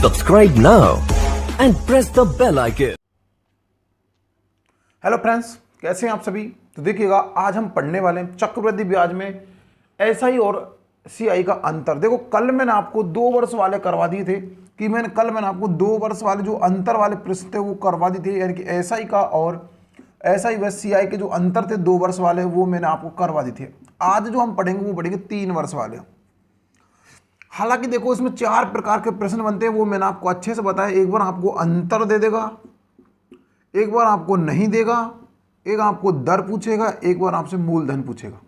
Subscribe now and press the bell icon. Hello friends, कैसे हैं आप सभी। तो देखिएगा, आज हम पढ़ने वाले हैं चक्रवृद्धि ब्याज में एसआई और सीआई का अंतर। देखो, कल मैंने आपको 2 वर्ष वाले करवा दिए थे कि कल मैंने आपको 2 वर्ष वाले जो अंतर वाले प्रश्न थे वो करवा दिए थे, यानी कि एसआई का और एसआई व सीआई के जो अंतर थे 2 वर्ष वाले, वो मैंने आपको करवा दिए थे। आज जो हम पढ़ेंगे वो पढ़ेंगे 3 वर्ष वाले। हालांकि देखो, इसमें 4 प्रकार के प्रश्न बनते हैं, वो मैंने आपको अच्छे से बताया। एक बार आपको अंतर दे देगा, एक बार आपको नहीं देगा, एक आपको दर पूछेगा, एक बार आपसे मूलधन पूछेगा।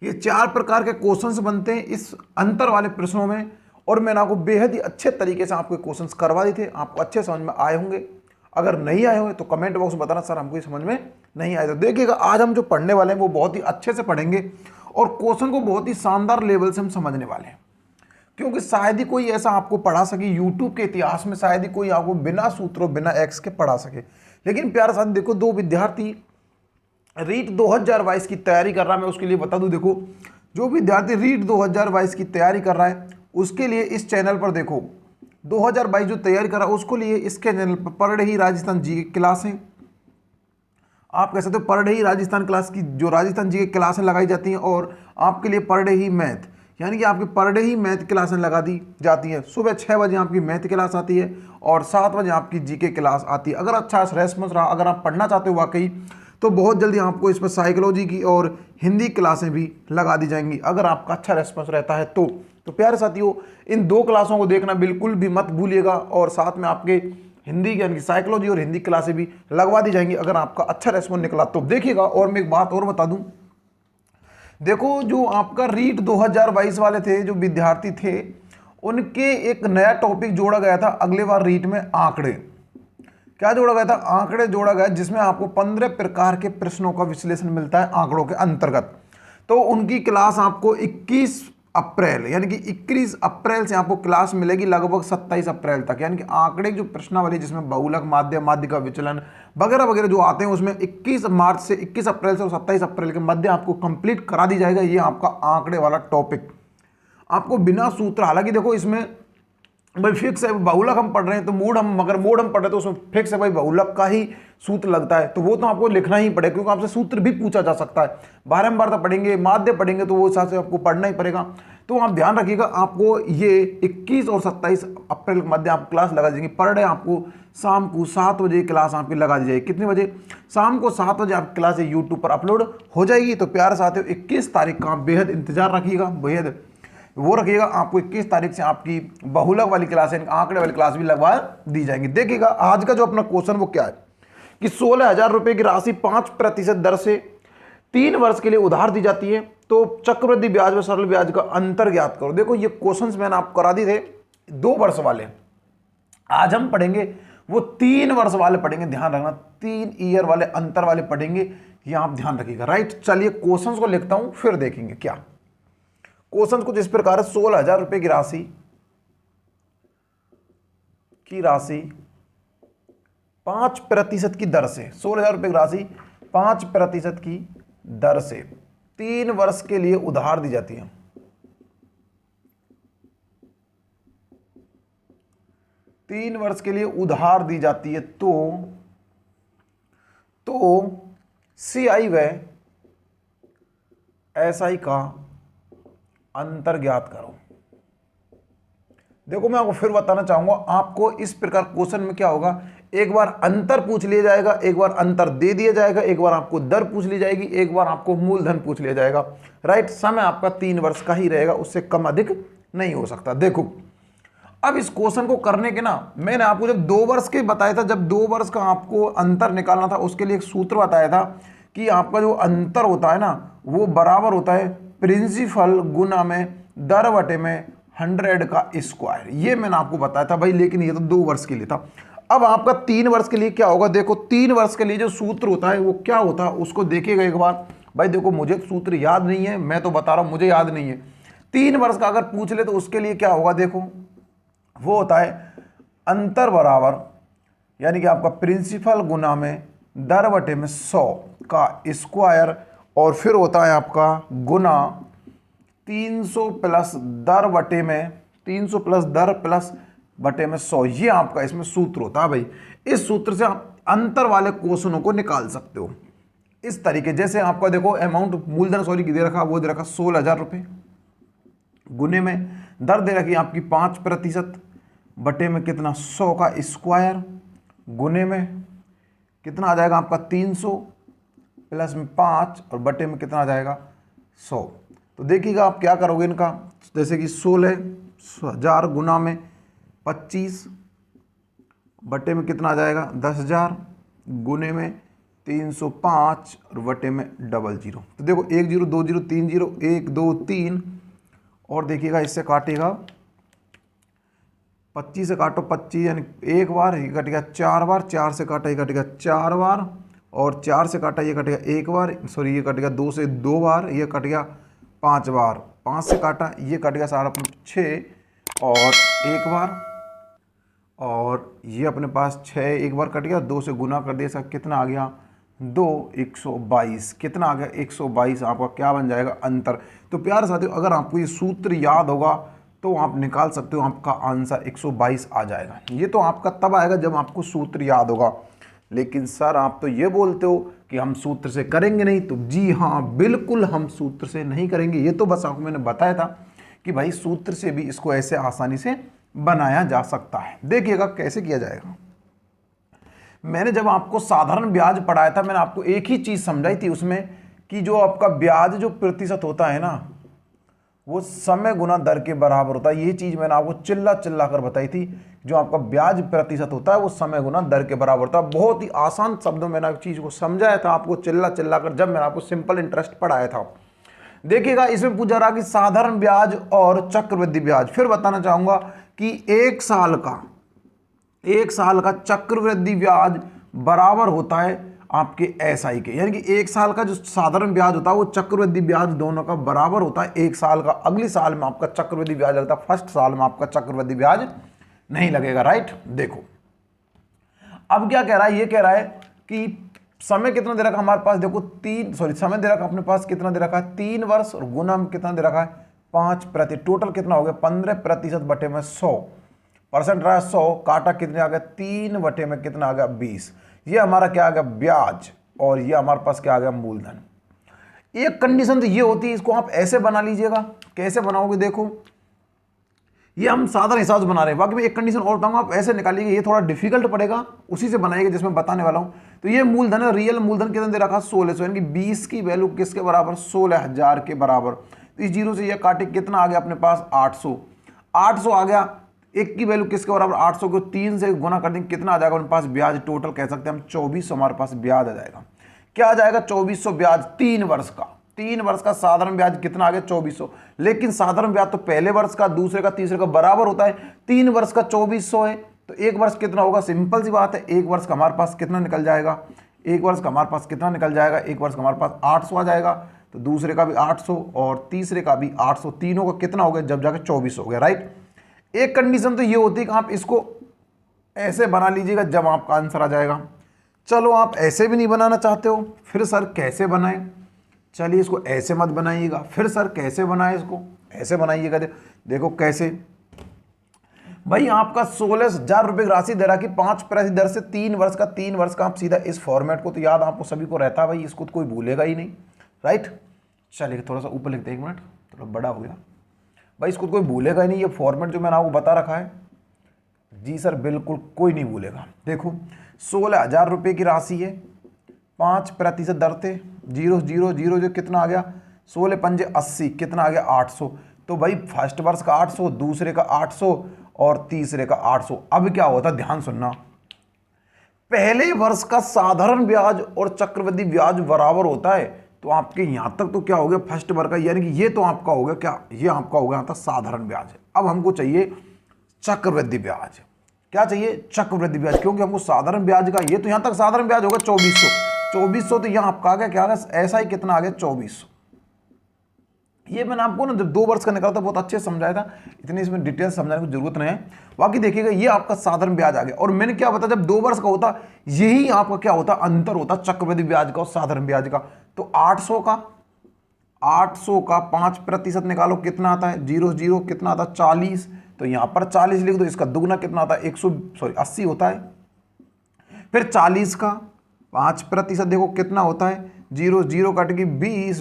ये 4 प्रकार के क्वेश्चंस बनते हैं इस अंतर वाले प्रश्नों में, और मैंने आपको बेहद ही अच्छे तरीके से आपको क्वेश्चंस करवा दिए थे। आपको अच्छे समझ में आए होंगे। अगर नहीं आए होंगे तो कमेंट बॉक्स में बताना, सर हमको ये समझ में नहीं आए। तो देखिएगा, आज हम जो पढ़ने वाले हैं वो बहुत ही अच्छे से पढ़ेंगे और क्वेश्चन को बहुत ही शानदार लेवल से हम समझने वाले हैं, क्योंकि शायद ही कोई ऐसा आपको पढ़ा सके यूट्यूब के इतिहास में, शायद ही कोई आपको बिना सूत्रों बिना एक्स के पढ़ा सके। लेकिन प्यारे साथी, देखो, 2 विद्यार्थी रीट 2022 की तैयारी कर रहा है। मैं उसके लिए बता दूं, देखो, जो विद्यार्थी रीट 2022 की तैयारी कर रहा है उसके लिए इस चैनल पर, देखो, 2022 जो तैयारी कर रहा है उसको लिए इसके चैनल पर पर डे ही राजस्थान जी की क्लासें, आप कह सकते हो पर डे ही राजस्थान क्लास की, जो राजस्थान जी की क्लासें लगाई जाती हैं, और आपके लिए पर डे ही मैथ, यानी कि आपकी पर डे ही मैथ क्लासें लगा दी जाती हैं। सुबह 6 बजे आपकी मैथ क्लास आती है और 7 बजे आपकी जीके क्लास आती है। अगर अच्छा रेस्पॉन्स रहा, अगर आप पढ़ना चाहते हो वाकई, तो बहुत जल्दी आपको इस पर साइकोलॉजी की और हिंदी क्लासें भी लगा दी जाएंगी, अगर आपका अच्छा रेस्पॉन्स रहता है तो प्यारे साथियों, इन 2 क्लासों को देखना बिल्कुल भी मत भूलिएगा, और साथ में आपके हिंदी यानी कि साइकोलॉजी और हिंदी क्लासें भी लगवा दी जाएंगी अगर आपका अच्छा रेस्पॉन्स निकला तो। देखिएगा, और मैं एक बात और बता दूं, देखो, जो आपका रीट 2022 वाले थे, जो विद्यार्थी थे, उनके एक नया टॉपिक जोड़ा गया था अगले बार रीट में, आंकड़े। क्या जोड़ा गया था? आंकड़े जोड़ा गया, जिसमें आपको 15 प्रकार के प्रश्नों का विश्लेषण मिलता है आंकड़ों के अंतर्गत। तो उनकी क्लास आपको 21 अप्रैल यानी कि 21 अप्रैल से आपको क्लास मिलेगी लगभग 27 अप्रैल तक, यानी कि आंकड़े जो प्रश्नावली जिसमें बहुलक, माध्य, माध्य का विचलन वगैरह वगैरह जो आते हैं, उसमें 21 मार्च से 21 अप्रैल से और 27 अप्रैल के मध्य आपको कंप्लीट करा दी जाएगा ये आपका आंकड़े वाला टॉपिक, आपको बिना सूत्र। हालांकि देखो, इसमें भाई फिक्स है, बहुलक हम पढ़ रहे हैं तो मोड हम पढ़ रहे हैं तो उसमें फिक्स है भाई, बहुलक का ही सूत्र लगता है, तो वो तो आपको लिखना ही पड़ेगा, क्योंकि आपसे सूत्र भी पूछा जा सकता है। बारंबार तो पढ़ेंगे, माध्य पढ़ेंगे, तो वो हिसाब से आपको पढ़ना ही पड़ेगा। तो आप ध्यान रखिएगा, आपको ये 21 और 27 अप्रैल के मध्य आपको क्लास लगा देंगे। पर डे आपको शाम को 7 बजे क्लास आपकी लगा दी जाएगी। कितने बजे? शाम को 7 बजे आपकी क्लास यूट्यूब पर अपलोड हो जाएगी। तो प्यारे साथियों, 21 तारीख का आप बेहद इंतजार रखिएगा, बेहद वो रखिएगा। आपको 21 तारीख से आपकी बहुलक वाली क्लास है, आंकड़े वाली क्लास भी लगवा दी जाएंगी। देखिएगा, आज का जो अपना क्वेश्चन वो क्या है कि 16,000 रुपए की राशि 5% दर से 3 वर्ष के लिए उधार दी जाती है, तो चक्रवृद्धि ब्याज व सरल ब्याज का अंतर ज्ञात करो। देखो, ये क्वेश्चंस मैंने आपको करा दिए थे 2 वर्ष वाले। आज हम पढ़ेंगे वो 3 वर्ष वाले पढ़ेंगे, ध्यान रखना, 3 ईयर वाले अंतर वाले पढ़ेंगे, ये आप ध्यान रखिएगा। राइट, चलिए क्वेश्चंस को लिखता हूं, फिर देखेंगे क्या क्वेश्चन कुछ इस प्रकार है। 16,000 रुपए की राशि 5% की दर से, 16,000 रुपए की राशि 5% की दर से 3 वर्ष के लिए उधार दी जाती है। 3 वर्ष के लिए उधार दी जाती है, तो सीआई व एसआई का अंतर ज्ञात करो। देखो, मैं आपको फिर बताना चाहूंगा, आपको इस प्रकार क्वेश्चन में क्या होगा, एक बार अंतर पूछ लिया जाएगा, एक बार अंतर दे दिया जाएगा, एक बार आपको दर पूछ ली जाएगी, एक बार आपको मूलधन पूछ लिया जाएगा। राइट, समय आपका 3 वर्ष का ही रहेगा, उससे कम अधिक नहीं हो सकता। देखो, अब इस क्वेश्चन को करने के ना, मैंने आपको जब 2 वर्ष के बताया था, जब 2 वर्ष का आपको अंतर निकालना था, उसके लिए एक सूत्र बताया था कि आपका जो अंतर होता है ना, वो बराबर होता है प्रिंसिपल गुना में दर बटे में 100 का स्क्वायर। ये मैंने आपको बताया था भाई, लेकिन ये तो 2 वर्ष के लिए था। अब आपका 3 वर्ष के लिए क्या होगा, देखो, 3 वर्ष के लिए जो सूत्र होता है वो क्या होता है, उसको देखिएगा एक बार। भाई देखो, मुझे सूत्र याद नहीं है, मैं तो बता रहा हूं, मुझे याद नहीं है। 3 वर्ष का अगर पूछ ले तो उसके लिए क्या होगा, देखो, वो होता है अंतर बराबर, यानी कि आपका प्रिंसिपल गुना में दर बटे में 100 का स्क्वायर, और फिर होता है आपका गुना 300 प्लस दर बटे में 300 प्लस दर प्लस बटे में 100, ये आपका इसमें सूत्र होता है भाई। इस सूत्र से आप अंतर वाले क्वेश्चनों को निकाल सकते हो इस तरीके। जैसे आपका देखो अमाउंट मूलधन सॉरी की दे रखा, वो दे रखा 16,000 रुपये, गुने में दर दे रखी आपकी 5%, बटे में कितना 100 का स्क्वायर, गुने में कितना आ जाएगा आपका 300 प्लस में 5 और बटे में कितना आ जाएगा 100। तो देखिएगा आप क्या करोगे इनका, जैसे कि 16,000 गुना में 25 बटे में कितना आ जाएगा 10,000, गुने में 305 और बटे में 00। तो देखो 1 0 2 0 3 0 1 2 3 और देखिएगा इससे काटेगा 25 से काटो 25 यानी एक बार, ये कटेगा 4 बार, 4 से काटा ये कटेगा 4 बार और 4 से काटा ये कटेगा 1 बार, सॉरी ये कटेगा 2 से 2 बार, ये कटेगा 5 बार, 5 से काटा ये कटेगा सारा 6 और 1 बार और ये अपने पास 6 एक बार कट गया, 2 से गुना कर दिया, सब कितना आ गया 2 122, कितना आ गया 122, आपका क्या बन जाएगा अंतर। तो प्यारे साथियों अगर आपको ये सूत्र याद होगा तो आप निकाल सकते हो, आपका आंसर 122 आ जाएगा। ये तो आपका तब आएगा जब आपको सूत्र याद होगा। लेकिन सर आप तो ये बोलते हो कि हम सूत्र से करेंगे नहीं, तो जी हाँ बिल्कुल हम सूत्र से नहीं करेंगे। ये तो बस आपको मैंने बताया था कि भाई सूत्र से भी इसको ऐसे आसानी से बनाया जा सकता है। देखिएगा कैसे किया जाएगा। मैंने जब आपको साधारण ब्याज पढ़ाया था, मैंने आपको एक ही चीज समझाई थी उसमें कि जो आपका ब्याज जो प्रतिशत होता है ना, वो समय गुना दर के बराबर होता है। ये चीज मैंने आपको चिल्ला चिल्ला कर बताई थी। जो आपका ब्याज प्रतिशत होता है वो समय गुना दर के बराबर होता है। बहुत ही आसान शब्दों में मैंने चीज को समझाया था आपको चिल्ला चिल्ला कर, जब मैंने आपको सिंपल इंटरेस्ट पढ़ाया था। देखिएगा इसमें पूछा रहा कि साधारण ब्याज और चक्रवृद्धि ब्याज। फिर बताना चाहूंगा कि एक साल का चक्रवृद्धि ब्याज बराबर होता है आपके एसआई के, यानी कि एक साल का जो साधारण ब्याज होता है वो चक्रवृद्धि ब्याज दोनों का बराबर होता है एक साल का। अगली साल में आपका चक्रवृद्धि ब्याज लगता है, फर्स्ट साल में आपका चक्रवृद्धि ब्याज नहीं लगेगा। राइट, देखो अब क्या कह रहा है, ये कह रहा है कि समय कितना दे रखा हमारे पास, देखो समय दे रखा अपने पास कितना दे रखा है 3 वर्ष और गुना में कितना दे रखा है 5%। टोटल कितना हो गया 15% बटे में 100% रहा 100, काटा कितने आ गया 3 बटे में कितना आ गया 20। ये हमारा क्या आ गया ब्याज और ये हमारे पास क्या आ गया मूलधन। एक कंडीशन तो ये होती है, इसको आप ऐसे बना लीजिएगा। कैसे बनाओगे, देखो ये हम साधारण हिसाब से बना रहे हैं, बाकी मैं एक कंडीशन और बताऊंगा, आप ऐसे निकालिएगा। ये थोड़ा डिफिकल्ट पड़ेगा, उसी से बनाइएगा जिसमें बताने वाला हूं। तो ये मूलधन है, रियल मूलधन कितना दे रखा 1600, यानी कि 20 की वैल्यू किसके बराबर 16,000 के बराबर। तो इस जीरो से ये काटे कितना आ गया अपने पास 800 आ गया। एक की वैल्यू किसके बराबर 800 को 3 से गुना कर देंगे, कितना आ जाएगा अपने पास ब्याज, टोटल कह सकते हैं हम 2400 हमारे पास ब्याज आ जाएगा। क्या आ जाएगा 2400 ब्याज 3 वर्ष का। 3 वर्ष का साधारण ब्याज कितना आ गया 2400। लेकिन साधारण ब्याज तो पहले वर्ष का, दूसरे का, तीसरे का बराबर होता है। 3 वर्ष का 2400 है तो एक वर्ष कितना होगा, सिंपल सी बात है, एक वर्ष का हमारे पास कितना निकल जाएगा, एक वर्ष का हमारे पास कितना निकल जाएगा, एक वर्ष का हमारे पास 800 आ जाएगा। तो दूसरे का भी 800 और तीसरे का भी 800, तीनों का कितना हो गया जब जाके 2400 हो गया। राइट, एक कंडीशन तो ये होती है कि आप इसको ऐसे बना लीजिएगा जब आपका आंसर आ जाएगा। चलो आप ऐसे भी नहीं बनाना चाहते हो, फिर सर कैसे बनाएं, चलिए इसको ऐसे मत बनाइएगा। फिर सर कैसे बनाए, इसको ऐसे बनाइएगा। देखो कैसे भाई, आपका 16,000 रुपये की राशि दे रहा कि 5% दर से 3 वर्ष का आप सीधा इस फॉर्मेट को तो याद आपको सभी को रहता है भाई, इसको तो कोई भूलेगा ही नहीं। राइट, चलिए थोड़ा सा ऊपर लिखते हैं, 1 मिनट, थोड़ा बड़ा हो गया भाई, इसको तो कोई भूलेगा ही नहीं। ये फॉर्मेट जो मैंने आपको बता रखा है, जी सर बिल्कुल कोई नहीं भूलेगा। देखो 16,000 रुपये की राशि है, 5% दर थे, 0 जो कितना आ गया 16 पंजे 80, कितना आ गया 800। तो भाई फर्स्ट वर्ष का 800, दूसरे का 800 और तीसरे का 800। अब क्या होता है, ध्यान सुनना, पहले वर्ष का साधारण ब्याज और चक्रवृद्धि ब्याज बराबर होता है। तो आपके यहां तक तो क्या हो गया फर्स्ट वर्ष का, यानी कि ये तो आपका हो गया क्या, ये आपका हो गया यहाँ तक साधारण ब्याज है। अब हमको चाहिए चक्रवृद्धि ब्याज। क्या चाहिए, चक्रवृद्धि ब्याज, क्योंकि हमको साधारण ब्याज का, ये तो यहां तक साधारण ब्याज होगा 2400, तो यहां आपका आ गया क्या, ऐसा ही कितना आ गया 2400। ये मैंने आपको ना जब 2 वर्ष का निकाला था बहुत अच्छे से समझाया था, इतनी इसमें डिटेल समझाने की जरूरत नहीं है। बाकी देखिएगा ये आपका साधारण ब्याज आ गया। और मैंने क्या बताया, जब 2 वर्ष का होता यही आपका क्या होता, अंतर होता चक्रवृद्धि ब्याज का और साधारण ब्याज का। तो 800 का 5% निकालो, कितना आता है 0 कितना आता है 40। तो यहाँ पर 40 लिख दो, इसका दुगना कितना होता है 80 होता है। फिर 40 का 5% देखो कितना होता है, 0 0 कट गई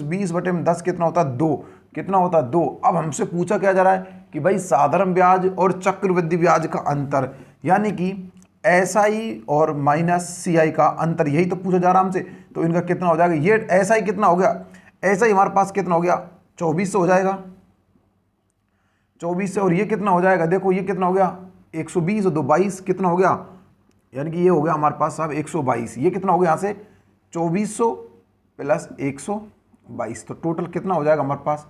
20 बटे में 10 कितना होता है 2, कितना होता है 2। अब हमसे पूछा क्या जा रहा है कि भाई साधारण ब्याज और चक्रवृद्धि ब्याज का अंतर, यानी कि SI और -CI का अंतर, यही तो पूछा जा रहा हमसे। तो इनका कितना हो जाएगा, ये SI कितना हो गया, SI हमारे पास कितना हो गया 24 हो जाएगा, 24 से, और ये कितना हो जाएगा, देखो ये कितना हो गया 120 और 2 22 कितना हो गया, यानी कि ये हो गया हमारे पास साहब 122। ये कितना हो गया यहाँ से 2400 प्लस 122, तो टोटल कितना हो जाएगा हमारे पास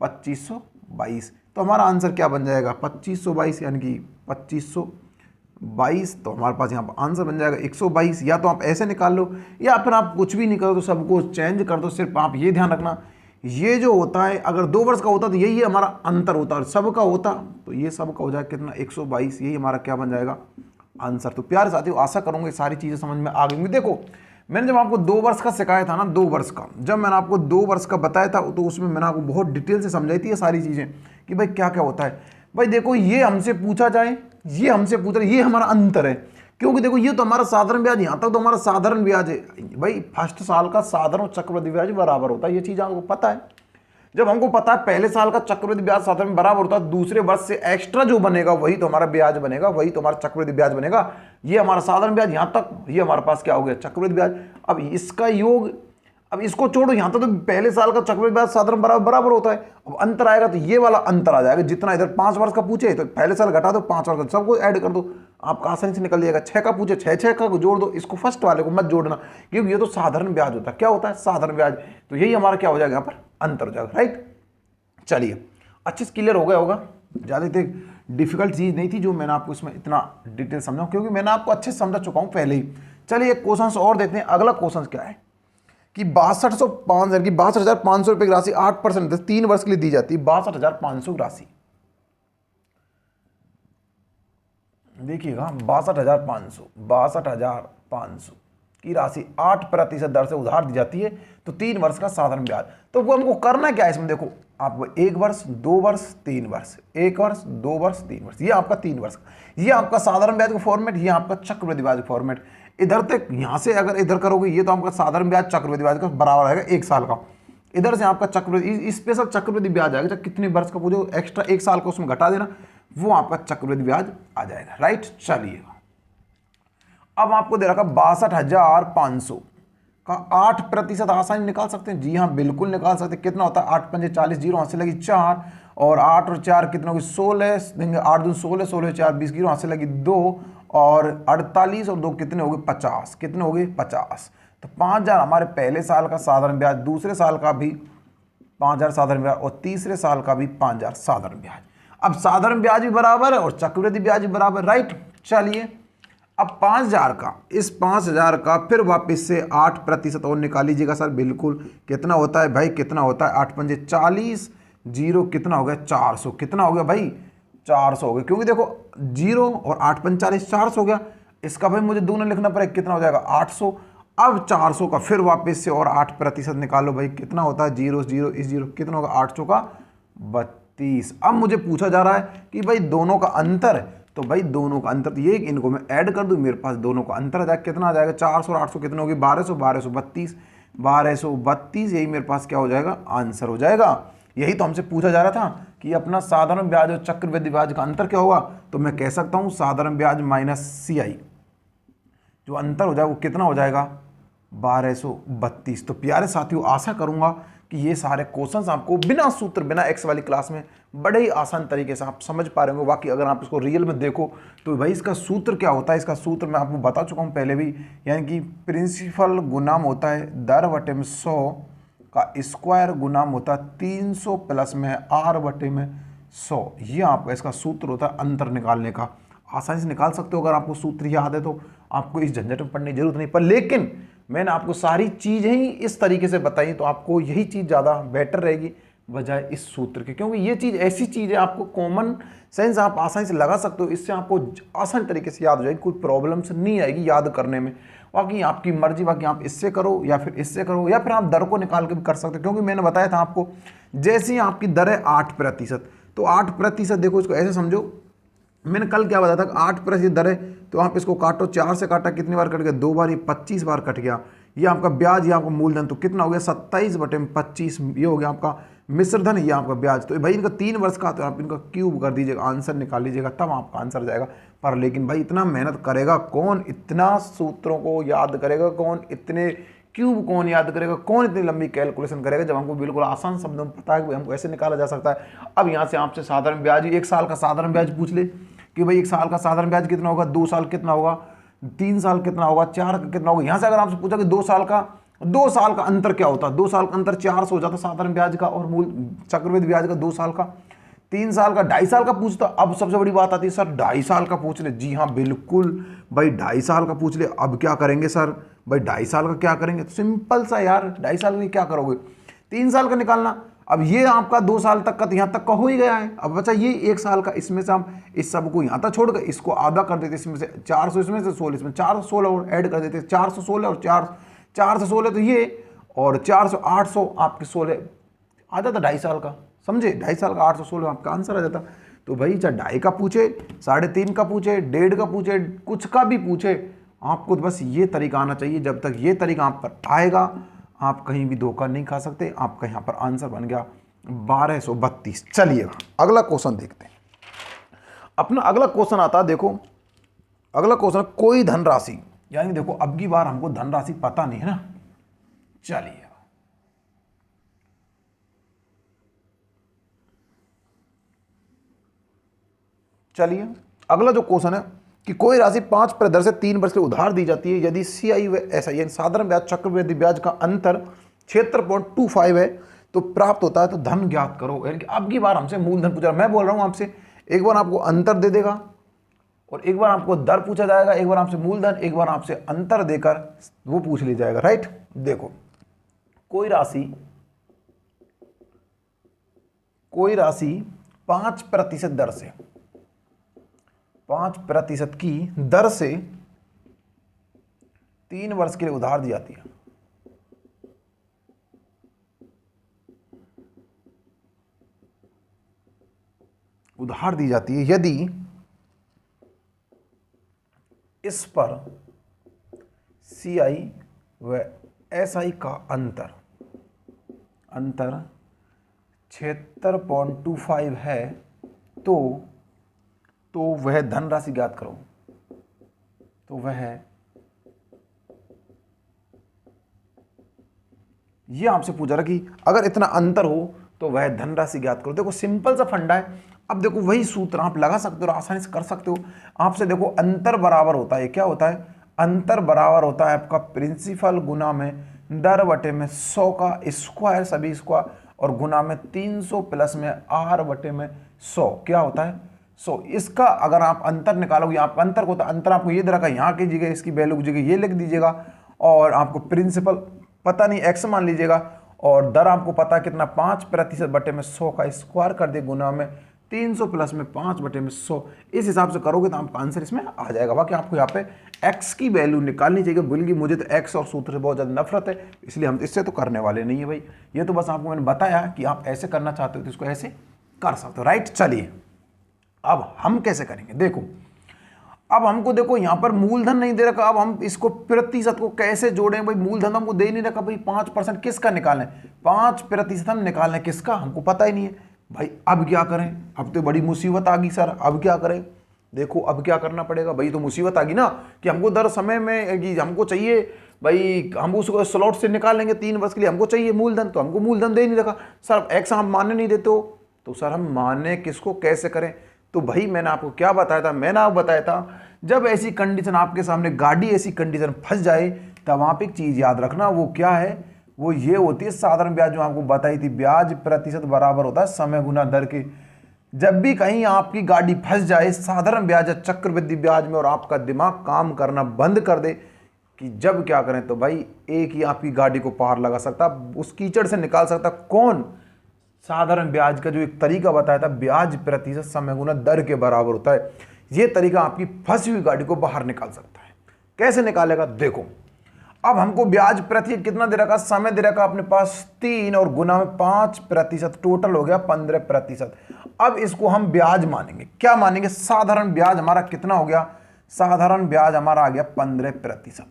2522। तो हमारा आंसर क्या बन जाएगा 2522, यानी कि 2522। तो हमारे पास यहाँ पर आंसर बन जाएगा 122। या तो आप ऐसे निकाल लो, या फिर आप कुछ भी नहीं करो तो सबको चेंज कर दो। सिर्फ आप ये ध्यान रखना, ये जो होता है अगर 2 वर्ष का होता तो यही हमारा अंतर होता, और सबका होता तो ये सबका हो जाएगा कितना 122। यही हमारा क्या बन जाएगा आंसर। तो प्यारे साथियों, आशा करूंगा सारी चीजें समझ में आ गई। देखो मैंने जब आपको 2 वर्ष का सिखाया था ना, 2 वर्ष का, जब मैंने आपको 2 वर्ष का बताया था तो उसमें मैंने आपको बहुत डिटेल से समझाई थी ये सारी चीजें कि भाई क्या क्या होता है। भाई देखो ये हमसे पूछा जाए, ये हमसे पूछ रहे, ये हमारा अंतर है, क्योंकि देखो ये तो हमारा साधारण ब्याज, यहाँ तक तो हमारा साधारण ब्याज है। भाई फर्स्ट साल का साधारण और चक्रवृद्धि ब्याज बराबर होता है, ये चीज आपको पता है। जब हमको पता है पहले साल का चक्रवृद्धि ब्याज साधारण बराबर होता है, दूसरे वर्ष से एक्स्ट्रा जो बनेगा वही तो हमारा ब्याज बनेगा, वही तो हमारा चक्रवृद्धि ब्याज बनेगा। ये हमारा साधारण ब्याज, यहाँ तक ये हमारे पास क्या हो गया चक्रवृद्धि ब्याज। अब इसका योग, अब इसको छोड़ो, यहाँ तक तो पहले साल का चक्रवृद्धि ब्याज साधारण बराबर होता है। अब अंतर आएगा तो ये वाला अंतर आ जाएगा, जितना इधर 5 वर्ष का पूछे तो पहले साल घटा दो, 5 वर्ष का सबको ऐड कर दो, आपका आसानी से निकल जाएगा। 6 का पूछे 6 का जोड़ दो, इसको फर्स्ट वाले को मत जोड़ना, क्योंकि ये तो साधारण ब्याज होता है। क्या होता है साधारण ब्याज, तो यही हमारा क्या हो जाएगा यहाँ पर अंतर हो जाएगा, राइट। चलिए अच्छे से क्लियर हो गया होगा, ज़्यादा डिफिकल्ट चीज़ नहीं थी जो मैंने आपको इसमें इतना डिटेल समझाऊं, क्योंकि मैंने आपको अच्छे से समझा चुका हूं पहले ही। चलिए एक क्वेश्चन और देखते हैं। अगला क्वेश्चन क्या है कि 62,500 रुपए की राशि 8% 3 वर्ष के लिए दी जाती है। 62,500 की राशि, देखिएगा 62,500 की राशि 8% दर से उधार दी जाती है, तो 3 वर्ष का साधारण ब्याज। तो वो हमको करना क्या है इसमें, देखो आप 1 वर्ष 2 वर्ष 3 वर्ष, 1 वर्ष 2 वर्ष 3 वर्ष, ये आपका 3 वर्ष का, ये आपका साधारण ब्याज का फॉर्मेट, ये आपका चक्रवृद्धि ब्याज का फॉर्मेट। इधर तक यहाँ से अगर इधर करोगे ये तो आपका साधारण ब्याज चक्रवृद्धि ब्याज का बराबर आएगा 1 साल का। इधर से आपका चक्रवृद्धि स्पेशल चक्रवृद्धि ब्याज आएगा, जब कितने वर्ष का पूछो एक्स्ट्रा 1 साल का उसमें घटा देना, वो आपका चक्रवृद्धि ब्याज आ जाएगा, राइट। चलिए अब आपको दे रखा 62,500 का 8% आसानी निकाल सकते हैं। जी हाँ बिल्कुल निकाल सकते हैं। कितना होता है 8 पंजे 40, 0 हाथ से लगी 4, और 8 और 4 कितना होगी 16 देंगे, 8 दूनी 16, 16 4 20, 0 हाथ से लगी 2, और 48 और 2 कितने हो गए 50, कितने हो गए 50। तो 5,000 हमारे पहले साल का साधारण ब्याज, दूसरे साल का भी 5,000 साधारण ब्याज, और तीसरे साल का भी 5,000 साधारण ब्याज। अब साधारण ब्याज भी बराबर है और चक्रवृद्धि ब्याज भी बराबर, राइट। चलिए अब 5,000 का, इस 5,000 का फिर वापस से 8% और निकाल लीजिएगा सर। बिल्कुल कितना होता है भाई, कितना होता है 8 पंजे 40, 0 कितना हो गया 400, कितना हो गया भाई 400 हो गया, क्योंकि देखो 0 और 8 पंजे 40 400 हो गया। इसका भाई मुझे दोनों लिखना पड़ेगा, कितना हो जाएगा 800। अब 400 का फिर वापस से और 8% निकालो भाई, कितना होता है 0 0 इस 0 कितना होगा 800 का 32। अब मुझे पूछा जा रहा है कि भाई दोनों का अंतर, तो भाई दोनों का अंतर, तो ये इनको मैं ऐड कर दूं, मेरे पास दोनों का अंतर आ जाएगा, कितना आ जाएगा 400 और 800 कितना होगी 1200, 1232, यही मेरे पास क्या हो जाएगा आंसर हो जाएगा। यही तो हमसे पूछा जा रहा था कि अपना साधारण ब्याज और चक्रवृद्धि ब्याज का अंतर क्या होगा, तो मैं कह सकता हूं साधारण ब्याज -CI, जो अंतर हो जाएगा वो कितना हो जाएगा 1232। तो प्यारे साथियों आशा करूंगा कि ये सारे क्वेश्चंस आपको बिना सूत्र बिना एक्स वाली क्लास में बड़े ही आसान तरीके से आप समझ पा रहे होंगे। बाकी अगर आप इसको रियल में देखो तो भाई इसका सूत्र क्या होता है, इसका सूत्र मैं आपको बता चुका हूँ पहले भी, यानी कि प्रिंसिपल गुनाम होता है दर बटे में 100 का स्क्वायर गुनाम होता है 300 प्लस में R बटे में 100। ये आपका इसका सूत्र होता है अंतर निकालने का। आसानी से निकाल सकते हो अगर आपको सूत्र याद है तो, आपको इस झंझट में पढ़ने की जरूरत नहीं। पर लेकिन मैंने आपको सारी चीज़ें ही इस तरीके से बताई तो आपको यही चीज़ ज़्यादा बेटर रहेगी बजाय इस सूत्र के, क्योंकि ये चीज़ ऐसी चीज़ है आपको कॉमन सेंस आप आसानी से लगा सकते हो, इससे आपको आसान तरीके से याद हो जाएगी, कोई प्रॉब्लम्स नहीं आएगी याद करने में। बाकी आपकी मर्जी, बाकी आप इससे करो या फिर इससे करो या फिर आप दर को निकाल के भी कर सकते हो, क्योंकि मैंने बताया था आपको जैसे ही आपकी दर है 8%, तो 8% देखो इसको ऐसे समझो मैंने कल क्या बताया था, 8% दर है, तो आप इसको काटो, 4 से काटा, कितनी बार कट गया, 2 बार, ये 25 बार कट गया। ये आपका ब्याज, ये आपका मूलधन, तो कितना हो गया, 27/25, ये हो गया आपका मिश्रधन, ये आपका ब्याज। तो भाई इनका 3 वर्ष का, तो आप इनका क्यूब कर दीजिएगा, आंसर निकाल लीजिएगा, तब आपका आंसर जाएगा। पर लेकिन भाई इतना मेहनत करेगा कौन, इतना सूत्रों को याद करेगा कौन, इतने क्यूब कौन याद करेगा, कौन इतनी लंबी कैलकुलेशन करेगा, जब हमको बिल्कुल आसान शब्दों में पता है कि हमको ऐसे निकाला जा सकता है। अब यहाँ से आपसे साधारण ब्याज, 1 साल का साधारण ब्याज पूछ ले कि भाई 1 साल का साधारण ब्याज कितना होगा, 2 साल कितना होगा, 3 साल कितना होगा, 4 का कितना होगा। यहाँ से अगर आपसे पूछा कि 2 साल का अंतर क्या होता है, 2 साल का अंतर 400 हो जाता साधारण ब्याज का और मूल चक्रवृद्धि ब्याज का, 2 साल का, 3 साल का, 2.5 साल का पूछता। अब सबसे बड़ी बात आती है, सर 2.5 साल का पूछ ले। जी हाँ बिल्कुल भाई, 2.5 साल का पूछ ले। अब क्या करेंगे सर भाई, 2.5 साल का क्या करेंगे, तो सिंपल सा यार, 2.5 साल में क्या करोगे, 3 साल का निकालना। अब ये आपका 2 साल तक का, यहाँ तक का हो ही गया है। अब बचा ये 1 साल का, इसमें से हम इस सब को यहाँ तक छोड़ कर इसको आधा कर देते, इसमें से 400, इसमें से 16, इसमें 416 और ऐड कर देते, 416 और 416, तो ये और 400 800 आपके 16 आ जाता 2.5 साल का, समझे, 2.5 साल का 816 आपका आंसर आ जाता। तो भाई चाहे 2.5 का पूछे, 3.5 का पूछे, 1.5 का पूछे, कुछ का भी पूछे, आपको तो बस ये तरीका आना चाहिए। जब तक ये तरीका आप पर आएगा, आप कहीं भी धोखा नहीं खा सकते। आपका यहाँ पर आंसर बन गया 1232। चलिए अगला क्वेश्चन देखते हैं। अपना अगला क्वेश्चन आता है, देखो अगला क्वेश्चन, कोई धनराशि, यानी देखो अब की बार हमको धनराशि पता नहीं है ना। चलिए अगला जो क्वेश्चन है कि कोई राशि 5% दर से 3 वर्ष के लिए उधार दी जाती है, यदि CI व SI यानी साधारण ब्याज चक्रवृद्धि ब्याज का अंतर 76.25 है तो प्राप्त होता है, तो धन ज्ञात करो। यानी कि अब की बार हमसे मूलधन पूछा, मैं बोल रहा हूं आपसे, एक बार आपको अंतर दे देगा और एक बार आपको दर पूछा जाएगा, एक बार आपसे मूलधन, एक बार आपसे अंतर देकर वो पूछ लिया जाएगा, राइट। देखो कोई राशि 5% दर से, 5% की दर से 3 वर्ष के लिए उधार दी जाती है। उधार दी जाती है यदि इस पर CI व SI का अंतर 76.25 है तो वह धनराशि ज्ञात करो। तो वह ये आपसे पूछा रहा कि अगर इतना अंतर हो तो वह धनराशि ज्ञात करो। देखो सिंपल सा फंडा है। अब देखो वही सूत्र आप लगा सकते हो और आसानी से कर सकते हो। आपसे देखो अंतर बराबर होता है, क्या होता है, अंतर बराबर होता है आपका प्रिंसिपल गुना में दर बटे में 100 का स्क्वायर, सभी स्क्वायर, और गुना में 300 प्लस में R बटे में 100, क्या होता है 100। इसका अगर आप अंतर निकालोगे, आप अंतर को, तो अंतर आपको ये दे रखा है, यहाँ कीजिएगा, इसकी वैल्यू की जगह ये लिख दीजिएगा, और आपको प्रिंसिपल पता नहीं x मान लीजिएगा, और दर आपको पता कितना 5% बटे में 100 का स्क्वायर कर दे गुना में 300 प्लस में 5 बटे में 100। इस हिसाब से करोगे तो आपका आंसर इसमें आ जाएगा। बाकी आपको यहाँ पे x की वैल्यू निकालनी चाहिए। बल्कि मुझे तो x और सूत्र से बहुत ज़्यादा नफरत है, इसलिए हम इससे तो करने वाले नहीं है भाई। ये तो बस आपको मैंने बताया कि आप ऐसे करना चाहते हो तो इसको ऐसे कर सकते हो, राइट। चलिए अब हम कैसे करेंगे, देखो अब हमको देखो यहाँ पर मूलधन नहीं दे रखा, अब हम इसको प्रतिशत को कैसे जोड़ें भाई। मूलधन हमको दे नहीं रखा भाई, 5% किसका निकालें, 5% हम निकालें किसका, हमको पता ही नहीं है भाई। अब क्या करें, अब तो बड़ी मुसीबत आ गई सर, अब क्या करें। देखो अब क्या करना पड़ेगा भाई, तो मुसीबत आ गई ना कि हमको दर समय में कि हमको चाहिए भाई, हम उसको स्लॉट से निकाल लेंगे 3 वर्ष के लिए, हमको चाहिए मूलधन, तो हमको मूलधन दे नहीं रखा। सर एक्स हम मानने नहीं देते हो, तो सर हम माने किसको, कैसे करें। तो भाई मैंने आपको क्या बताया था, मैंने आपको बताया था जब ऐसी कंडीशन आपके सामने गाड़ी ऐसी कंडीशन फंस जाए, तब आप एक चीज याद रखना, वो क्या है, वो ये होती है साधारण ब्याज जो आपको बताई थी, ब्याज प्रतिशत बराबर होता है समय गुना दर के। जब भी कहीं आपकी गाड़ी फंस जाए साधारण ब्याज या चक्रवृद्धि ब्याज में, और आपका दिमाग काम करना बंद कर दे कि जब क्या करें, तो भाई एक ही आपकी गाड़ी को पार लगा सकता, उस कीचड़ से निकाल सकता कौन, साधारण ब्याज का जो एक तरीका बताया था, ब्याज प्रतिशत समय गुना दर के बराबर होता है। ये तरीका आपकी फंसी हुई गाड़ी को बाहर निकाल सकता है। कैसे निकालेगा, देखो अब हमको ब्याज प्रति कितना दे रखा, समय दे रखा अपने पास 3 और गुना में 5%, टोटल हो गया 15%। अब इसको हम ब्याज मानेंगे, क्या मानेंगे, साधारण ब्याज हमारा कितना हो गया, साधारण ब्याज हमारा आ गया 15%।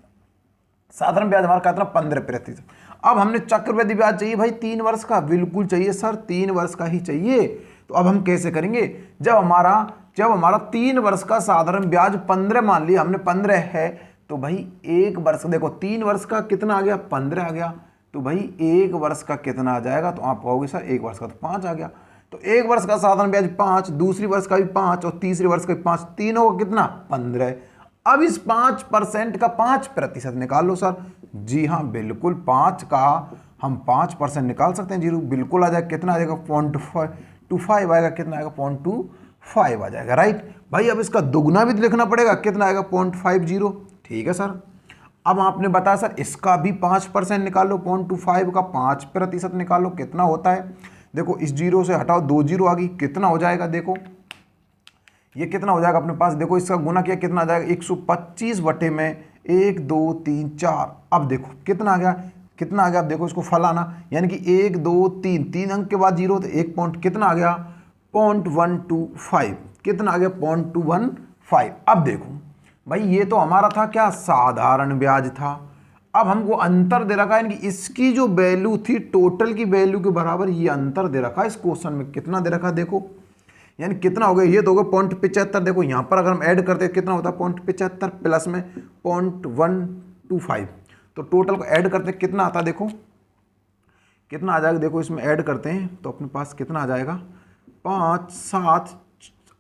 साधारण ब्याज हमारा कितना 15%। अब हमने चक्रवृद्धि ब्याज चाहिए भाई 3 वर्ष का, बिल्कुल चाहिए सर 3 वर्ष का ही चाहिए। तो अब हम कैसे करेंगे, जब हमारा 3 वर्ष का साधारण ब्याज 15 मान लिया हमने, 15 है तो भाई 1 वर्ष, देखो 3 वर्ष का कितना आ गया 15 आ गया, तो भाई 1 वर्ष का कितना आ जाएगा, तो आप कहोगे सर 1 वर्ष का तो 5 आ गया। तो 1 वर्ष का साधारण ब्याज 5, दूसरी वर्ष का भी 5 और तीसरे वर्ष का भी 5, तीनों का कितना 15। अब इस 5% का 5% निकाल लो सर। जी हाँ बिल्कुल, 5 का हम 5% निकाल सकते हैं, जीरो बिल्कुल आ जाएगा, कितना आ जाएगा 0.25 आएगा, कितना आएगा 0.25 आ जाएगा, राइट भाई। अब इसका दुगना भी लिखना पड़ेगा, कितना आएगा 0.50, ठीक है सर। अब आपने बताया सर इसका भी 5% निकालो, 0.25 का 5% निकालो, कितना होता है, देखो इस जीरो से हटाओ 2 जीरो आ गई, कितना हो जाएगा, देखो ये कितना हो जाएगा अपने पास, देखो इसका गुना किया कितना आ जाएगा 125 बटे में 1 2 3 4। अब देखो कितना आ गया, कितना आ गया, अब देखो इसको फलाना, यानी कि 1 2 3, 3 अंक के बाद जीरो, तो 1 पॉइंट कितना आ गया 0.125, कितना आ गया 0.125। अब देखो भाई ये तो हमारा था क्या, साधारण ब्याज था। अब हमको अंतर दे रखा है, यानी कि इसकी जो वैल्यू थी टोटल की वैल्यू के बराबर ये अंतर दे रखा है इस क्वेश्चन में, कितना दे रखा है देखो, यानी कितना हो गया, ये तो हो गया 0.75। देखो यहाँ पर अगर हम ऐड करते हैं कितना होता है 0.75 प्लस में 0.125, तो टोटल को ऐड करते कितना आता है, देखो कितना आ जाएगा, देखो इसमें ऐड करते हैं तो अपने पास कितना आ जाएगा 5 7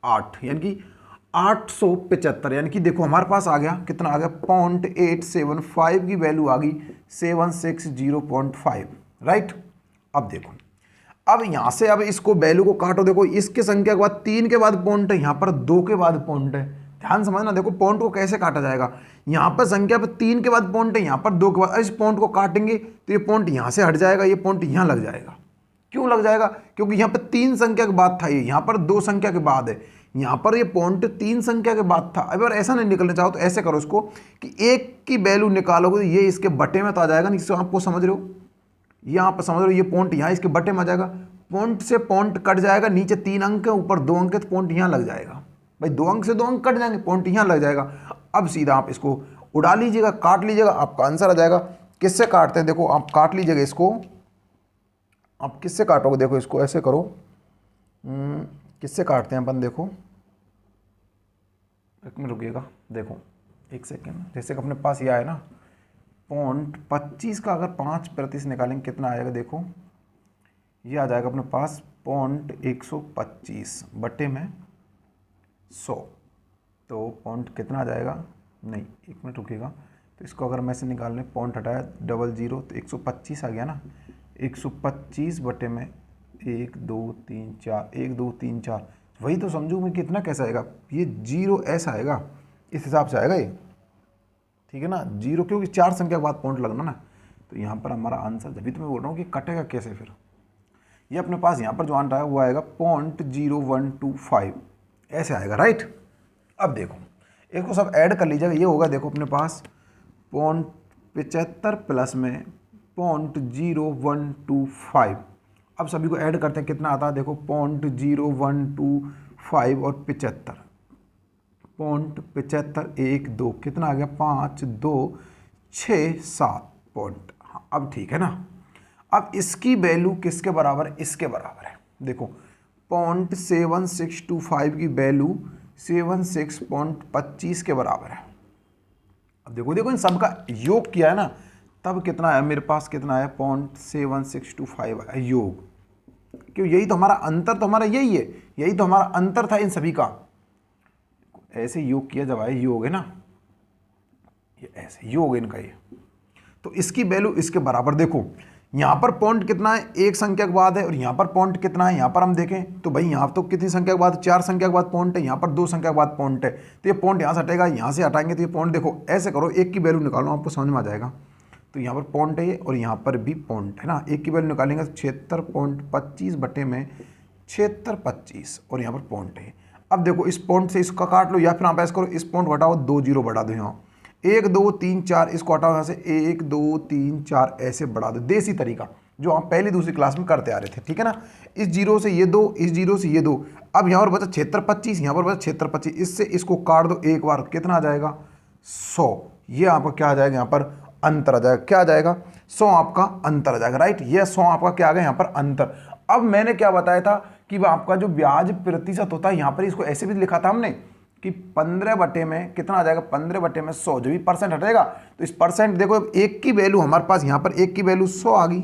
8, यानी कि 875, यानी कि देखो हमारे पास आ गया कितना आ गया 0.875 की वैल्यू आ गई 760.5, राइट। अब देखो, अब यहां से अब इसको वैल्यू को काटो, देखो इसके संख्या के बाद 3 के बाद पॉइंट है, यहां पर 2 के बाद पॉइंट है, ध्यान समझना, देखो पॉइंट को कैसे काटा जाएगा, यहां पर संख्या पर 3 के बाद पॉइंट है, यहां पर 2 के बाद, इस पॉइंट को काटेंगे तो ये पॉइंट यहां से हट जाएगा, ये पॉइंट यहां लग जाएगा। क्यों लग जाएगा, क्योंकि यहाँ पर 3 संख्या के बाद था, ये यहाँ पर 2 संख्या के बाद है, यहाँ पर ये पॉइंट 3 संख्या के बाद था। अगर ऐसा नहीं निकलना चाहो तो ऐसे करो इसको कि 1 की वैल्यू निकालोगे तो ये इसके बटे में तो आ जाएगा, नहीं आपको समझ रहे हो, यहाँ पर समझ रहे हो, ये पॉइंट यहाँ इसके बटे में आ जाएगा, पॉइंट से पॉइंट कट जाएगा, नीचे 3 अंक है ऊपर 2 अंक है, तो पॉइंट यहाँ लग जाएगा भाई, 2 अंक से 2 अंक कट जाएंगे, पॉइंट यहाँ लग जाएगा। अब सीधा आप इसको उड़ा लीजिएगा, काट लीजिएगा, आपका आंसर आ जाएगा। किससे काटते हैं, देखो आप काट लीजिएगा इसको, आप किससे काटोगे, देखो इसको ऐसे करो, किससे काटते हैं अपन, देखो एक मिनट रुकिएगा, देखो 1 सेकेंड, जैसे कि अपने पास ये आया ना 0.25 का अगर 5% निकालेंगे कितना आएगा, देखो ये आ जाएगा अपने पास 0.125 बटे में 100, तो पॉइंट कितना आ जाएगा, नहीं 1 मिनट रुकिएगा, तो इसको अगर मैं से निकालने पॉइंट हटाया 00 तो 125 आ गया ना, 125 बटे में 1 2 3 4, 1 2 3 4, वही तो समझू मैं कितना कैसा आएगा, ये 0 ऐसा आएगा, इस हिसाब से आएगा ये, ठीक है ना 0, क्योंकि 4 संख्या के बाद पॉइंट लगना ना, तो यहाँ पर हमारा आंसर, जब भी तो मैं बोल रहा हूँ कि कटेगा कैसे, फिर ये अपने पास यहाँ पर जो आंसर आएगा वो आएगा 0.0125 ऐसे आएगा, राइट। अब देखो इसको सब ऐड कर लीजिएगा, ये होगा देखो अपने पास 0.75 प्लस में 0.0125, अब सभी को ऐड करते हैं कितना आता है, देखो 0.0125 और 75, 0.75 1 2 कितना आ गया 5 2 6 7 पॉइंट, हाँ अब ठीक है ना। अब इसकी वैल्यू किसके बराबर है, इसके बराबर है, देखो 0.7625 की वैल्यू 76.25 के बराबर है। अब देखो देखो इन सब का योग किया है ना, तब कितना आया मेरे पास, कितना आया 0.7625 आया योग, क्यों यही तो हमारा अंतर, तो हमारा यही है, यही तो हमारा अंतर था इन सभी का, ऐसे योग किया जब आया योग है ना, ये ऐसे योग है इनका ये, तो इसकी वैल्यू इसके बराबर। देखो यहाँ पर पॉइंट कितना है, 1 संख्या के बाद है, और यहाँ पर पॉइंट कितना है, यहाँ पर हम देखें तो भाई यहाँ तो कितनी संख्या के बाद, 4 संख्या के बाद पॉइंट है, यहाँ पर 2 संख्या के बाद पॉइंट है, तो ये पॉइंट यहाँ से हटेगा, यहाँ से हटाएंगे तो ये पॉइंट, देखो ऐसे करो 1 की वैल्यू निकालो आपको समझ में आ जाएगा, तो यहाँ पर पॉइंट है ये और यहाँ पर भी पॉइंट है ना, 1 की वैल्यू निकालेंगे तो 76.25 बटे में 7625 और यहाँ पर पॉइंट है। अब देखो इस पॉइंट से इसका काट लो, या फिर आप ऐसा करो इस पॉइंट हटाओ 2 जीरो बढ़ा दो, यहाँ 1 2 3 4 इसको हटाओ यहाँ से, 1 2 3 4 ऐसे बढ़ा दो, देसी तरीका जो हम पहली दूसरी क्लास में करते आ रहे थे, ठीक है ना। इस जीरो से ये 2, इस जीरो से ये 2, अब यहाँ पर बचा क्षेत्र 25, यहाँ पर बचा क्षेत्र 25, इससे इसको काट दो एक बार, कितना आ जाएगा 100। ये आपका क्या आ जाएगा यहाँ पर अंतर आ जाएगा, क्या आ जाएगा 100 आपका अंतर आ जाएगा, राइट। ये 100 आपका क्या आ गया यहाँ पर अंतर। अब मैंने क्या बताया था कि आपका जो ब्याज प्रतिशत होता है यहाँ पर, इसको ऐसे भी लिखा था हमने कि 15 बटे में कितना आ जाएगा, 15 बटे में 100, जो भी परसेंट हटेगा तो इस परसेंट देखो, एक की वैल्यू हमारे पास यहाँ पर, एक की वैल्यू 100 आ गई,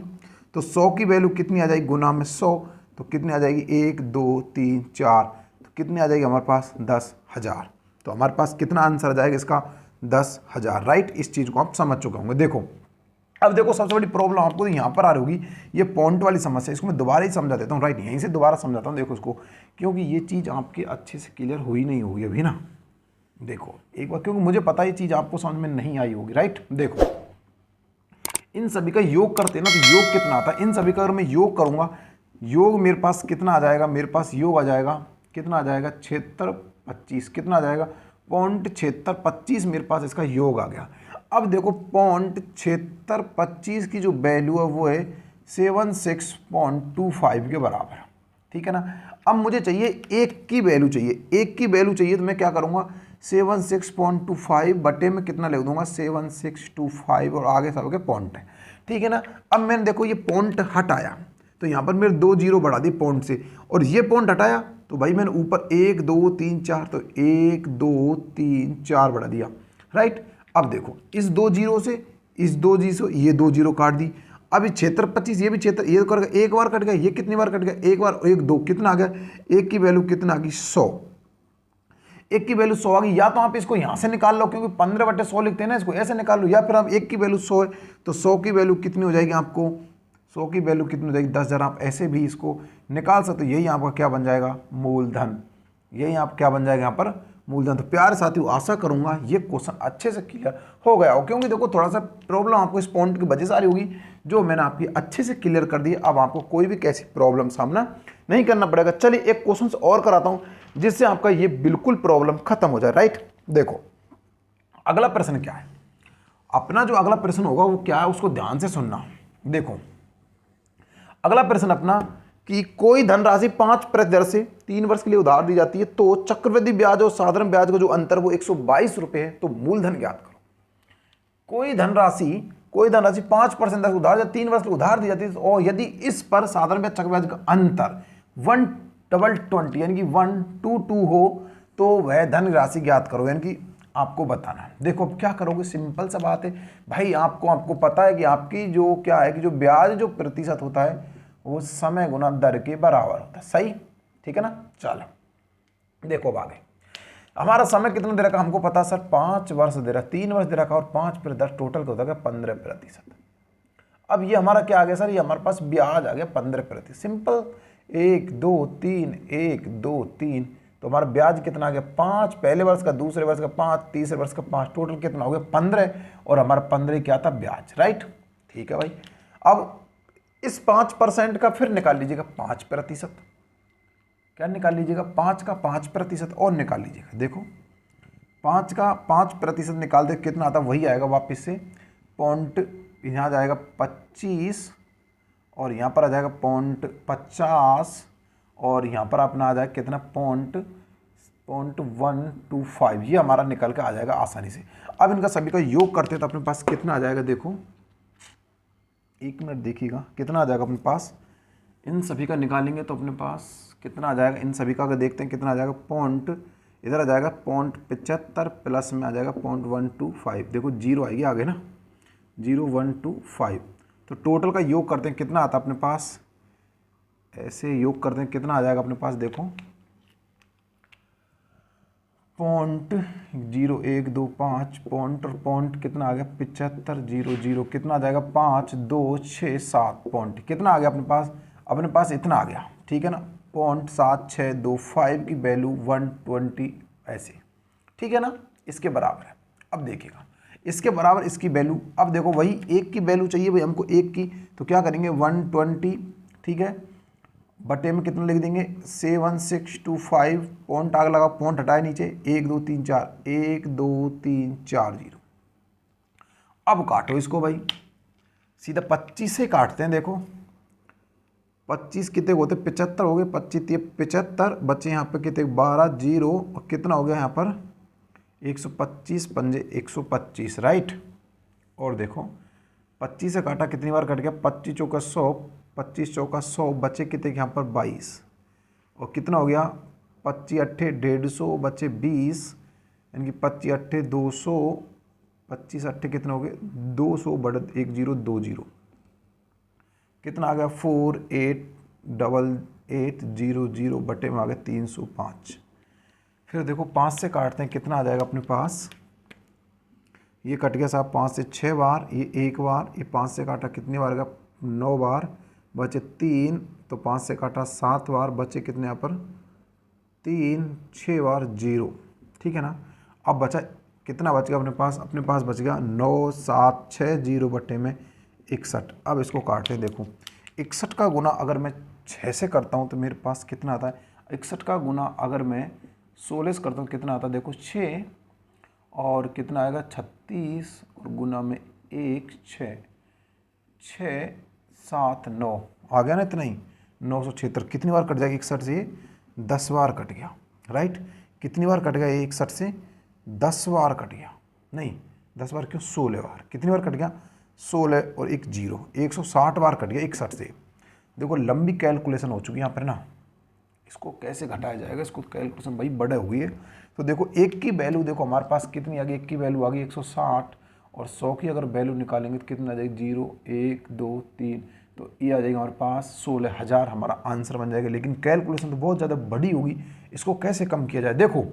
तो 100 की वैल्यू कितनी आ जाएगी गुना में 100, तो कितनी आ जाएगी 1 2 3 4, तो कितनी आ जाएगी हमारे पास 10,000। तो हमारे पास कितना आंसर आ जाएगा इसका 10,000, राइट। इस चीज़ को आप समझ चुके होंगे। देखो अब देखो सबसे बड़ी प्रॉब्लम आपको यहाँ पर आ रही होगी, ये पॉइंट वाली समस्या, इसको मैं दोबारा ही समझा देता हूँ, राइट। यहीं से दोबारा समझाता हूँ, देखो इसको, क्योंकि ये चीज़ आपके अच्छे से क्लियर हुई नहीं होगी अभी ना। देखो एक बार, क्योंकि मुझे पता ये चीज़ आपको समझ में नहीं आई होगी, राइट। देखो इन सभी का योग करते हैं ना, तो योग कितना आता है, इन सभी का अगर मैं योग करूँगा, योग मेरे पास कितना आ जाएगा, मेरे पास योग आ जाएगा कितना आ जाएगा 7625, कितना आ जाएगा 0.7625 मेरे पास इसका योग आ गया। अब देखो 0.7625 की जो वैल्यू है वो है 76.25 के बराबर, ठीक है ना। अब मुझे चाहिए एक की वैल्यू चाहिए, एक की वैल्यू चाहिए, तो मैं क्या करूँगा 76.25 बटे में कितना लिख दूंगा 7625, और आगे सबके पॉइंट है, ठीक है ना। अब मैंने देखो ये पॉइंट हटाया, तो यहाँ पर मेरे 2 जीरो बढ़ा दी पॉइंट से, और ये पॉइंट हटाया तो भाई मैंने ऊपर 1 2 3 4, तो 1 2 3 4 बढ़ा दिया, राइट। अब देखो इस 2 जीरो से इस 2 जीरो से ये 2 जीरो काट दी, अब ये क्षेत्र 25, ये भी क्षेत्र, ये कर गया, एक बार कट गया, ये कितनी बार कट गया, एक बार, 1 2, कितना आ गया, एक की वैल्यू कितना आ गई 100, एक की वैल्यू 100 आ गई। या तो आप इसको यहाँ से निकाल लो, क्योंकि 15 बटे 100 लिखते हैं ना, इसको ऐसे निकाल लो, या फिर आप एक की वैल्यू 100 है तो 100 की वैल्यू कितनी हो जाएगी आपको, 100 की वैल्यू कितनी हो जाएगी 10,000, आप ऐसे भी इसको निकाल सकते हो। यही आपका क्या बन जाएगा मूलधन, यही आप क्या बन जाएगा यहाँ पर मूलधन। तो प्यारे साथियों आशा करूंगा ये क्वेश्चन अच्छे से क्लियर हो गया हो, क्योंकि देखो थोड़ा सा प्रॉब्लम आपको इस पॉइंट की वजह से आ रही होगी, जो मैंने आपकी अच्छे से क्लियर कर दी। अब आपको कोई भी कैसी प्रॉब्लम सामना नहीं करना पड़ेगा। चलिए एक क्वेश्चन और कराता हूं, जिससे आपका ये बिल्कुल प्रॉब्लम खत्म हो जाए, राइट। देखो अगला प्रश्न क्या है, अपना जो अगला प्रश्न होगा वो क्या है, उसको ध्यान से सुनना। देखो अगला प्रश्न अपना कि कोई धनराशि 5% दर से 3 वर्ष के लिए उधार दी जाती है, तो चक्रवृद्धि ब्याज और साधारण ब्याज का जो अंतर वो 122 रुपये है, तो मूलधन ज्ञात करो। कोई धनराशि 5% दर से उधार 3 वर्ष के लिए उधार दी जाती है, और यदि इस पर साधारण ब्याज चक्रवृद्धि का अंतर 1/20 यानी कि 1/2 हो, तो वह धन राशि ज्ञात करो, यानी कि आपको बताना है। देखो अब क्या करोगे, सिंपल सा बात है भाई, आपको पता है कि आपकी जो क्या है कि जो ब्याज जो प्रतिशत होता है वो समय गुना दर के बराबर होता है, सही, ठीक है ना। चलो देखो अब आगे, हमारा समय कितना दे रखा हमको पता सर, 5 वर्ष दे रहा, 3 वर्ष दे रखा, और 5% टोटल का होता है 15%। अब ये हमारा क्या आ गया सर, ये हमारे पास ब्याज आ गया 15%, सिंपल 1 2 3 1 2 3, तो हमारा ब्याज कितना आ गया 5, पहले वर्ष का, दूसरे वर्ष का 5, तीसरे वर्ष का 5, टोटल कितना हो गया 15, और हमारा 15 क्या था ब्याज, राइट। ठीक है भाई, अब इस 5% का फिर निकाल लीजिएगा 5%, क्या निकाल लीजिएगा 5 का 5% और निकाल लीजिएगा। देखो 5 का 5% निकाल दे कितना आता, वही आएगा वापस से पॉइंट, यहाँ जाएगा 25, और यहाँ पर आ जाएगा पॉइंट 50, और यहाँ पर अपना आ जाएगा कितना पॉइंट 125, ये हमारा निकल के आ जाएगा आसानी से। अब इनका सभी का योग करते हैं तो अपने पास कितना आ जाएगा, देखो 1 मिनट देखिएगा कितना आ जाएगा अपने पास, इन सभी का निकालेंगे तो अपने पास कितना आ जाएगा, इन सभी का अगर देखते हैं कितना आ जाएगा, पॉइंट इधर आ जाएगा 0.75 प्लस में आ जाएगा 0.125, देखो जीरो आएगी आगे ना, 0.125, तो टोटल का योग करते हैं कितना आता है अपने पास, ऐसे योग करते हैं कितना आ जाएगा अपने पास, देखो 0.0125 पॉइंट, और पॉइंट कितना आ गया 7500, कितना आ जाएगा 5267 पॉइंट, कितना आ गया अपने पास इतना आ गया, ठीक है ना, 0.7625 की वैल्यू 120 ऐसे, ठीक है ना, इसके बराबर है। अब देखिएगा इसके बराबर इसकी वैल्यू, अब देखो वही 1 की वैल्यू चाहिए भाई हमको 1 की, तो क्या करेंगे 120, ठीक है, बटे में कितना लिख देंगे 7625, पॉइंट आगे लगा, पॉइंट हटाए नीचे 1 2 3 4, 1 2 3 4 0, अब काटो इसको भाई, सीधा 25 से काटते हैं। देखो 25 कितने होते, 75 हो गए, 25 75 बचे यहाँ पे कितने 12 जीरो, और कितना हो गया यहाँ पर 125 पंजे 125, राइट। और देखो 25 से काटा कितनी बार कट गया, 25 चौका 100, 25 चौका 100, बचे कितने यहाँ पर 22, और कितना हो गया 25 अट्ठे 150, बचे 20, यानी कि 25 अट्ठे 200, 25 अट्ठे कितने हो गए 200 बड़े 1020, कितना आ गया 488800 बटे में आ गया 305। फिर देखो 5 से काटते हैं, कितना आ जाएगा अपने पास, ये कट गया साहब 5 से 6 बार, ये 1 बार, ये 5 से काटा कितनी बार का 9 बार, बचे 3, तो 5 से काटा 7 बार, बचे कितने यहाँ पर 3, 6 बार 0, ठीक है ना। अब बचा कितना बच गया अपने पास बच गया 9760 बटे में 61। अब इसको काटते हैं। देखो 61 का गुना अगर मैं 6 से करता हूँ तो मेरे पास कितना आता है, 61 का गुना अगर मैं 16 से करता हूँ कितना आता है, देखो 6 और कितना आएगा 36, और गुना में 1 6 6 7 9 आ गया ना, इतना ही 976। कितनी बार कट जाएगी 61 से, 10 बार कट गया, राइट। कितनी बार कट गया 61 से, 10 बार कट गया, नहीं 10 बार क्यों 16 बार, कितनी बार कट गया 16 और 1 0, 160 बार कट गया 61 से। देखो लंबी कैलकुलेशन हो चुकी है यहाँ पर ना, इसको कैसे घटाया जाएगा, इसको कैलकुलेशन भाई बड़े हुई है। तो देखो 1 की वैल्यू देखो हमारे पास कितनी आ गई, 1 की वैल्यू आ गई 160, और 100 की अगर वैल्यू निकालेंगे तो कितना आ जाएगी 0 1 2 3, तो ये आ जाएगा हमारे पास 16,000 हमारा आंसर बन जाएगा। लेकिन कैलकुलेशन तो बहुत ज़्यादा बड़ी होगी, इसको कैसे कम किया जाए। देखो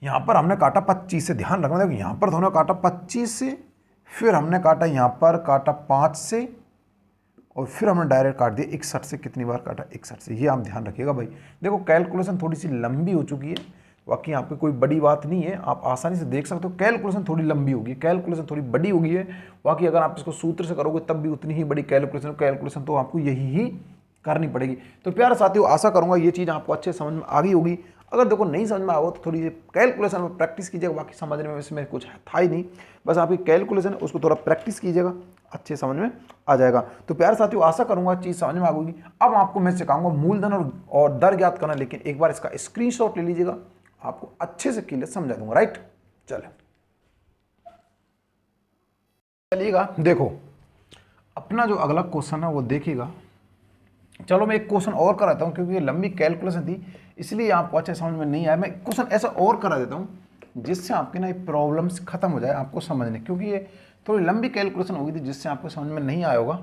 यहाँ पर हमने काटा 25 से, ध्यान रखना, देखो यहाँ पर दोनों काटा 25 से, फिर हमने काटा यहाँ पर काटा 5 से, और फिर हमने डायरेक्ट काट दिया 61 से। कितनी बार काटा 61 से, ये आप ध्यान रखिएगा भाई। देखो कैलकुलेशन थोड़ी सी लंबी हो चुकी है, बाकी यहाँ पे कोई बड़ी बात नहीं है, आप आसानी से देख सकते हो। कैलकुलेशन थोड़ी लंबी होगी, कैलकुलेशन थोड़ी बड़ी होगी है, बाकी अगर आप इसको सूत्र से करोगे तब भी उतनी ही बड़ी कैलकुलेशन तो आपको यही ही करनी पड़ेगी। तो प्यारे साथियों, आशा करूंगा ये चीज़ आपको अच्छे समझ में आ गई होगी। अगर देखो नहीं समझ में आओ तो थोड़ी कैलकुलेशन में प्रैक्टिस कीजिएगा, बाकी समझने में इसमें कुछ था ही नहीं, बस आपकी कैलकुलेशन उसको थोड़ा प्रैक्टिस कीजिएगा, अच्छे समझ में आ जाएगा। तो प्यारे साथियों, आशा करूंगा चीज़ समझ में आ गई। अब आपको मैं सिखाऊंगा मूलधन और दर ज्ञात करना, लेकिन एक बार इसका स्क्रीनशॉट ले लीजिएगा, आपको अच्छे से क्लियर समझा दूंगा, राइट। चलिएगा, देखो अपना जो अगला क्वेश्चन है वो देखिएगा। चलो मैं एक क्वेश्चन और कराता हूँ, क्योंकि ये लंबी कैलकुलेशन थी इसलिए आपको अच्छे समझ में नहीं आया। मैं क्वेश्चन ऐसा और करा देता हूँ जिससे आपकी ना ये प्रॉब्लम्स खत्म हो जाए आपको समझने, क्योंकि ये थोड़ी लंबी कैलकुलेशन होगी थी जिससे आपको समझ में नहीं आया होगा।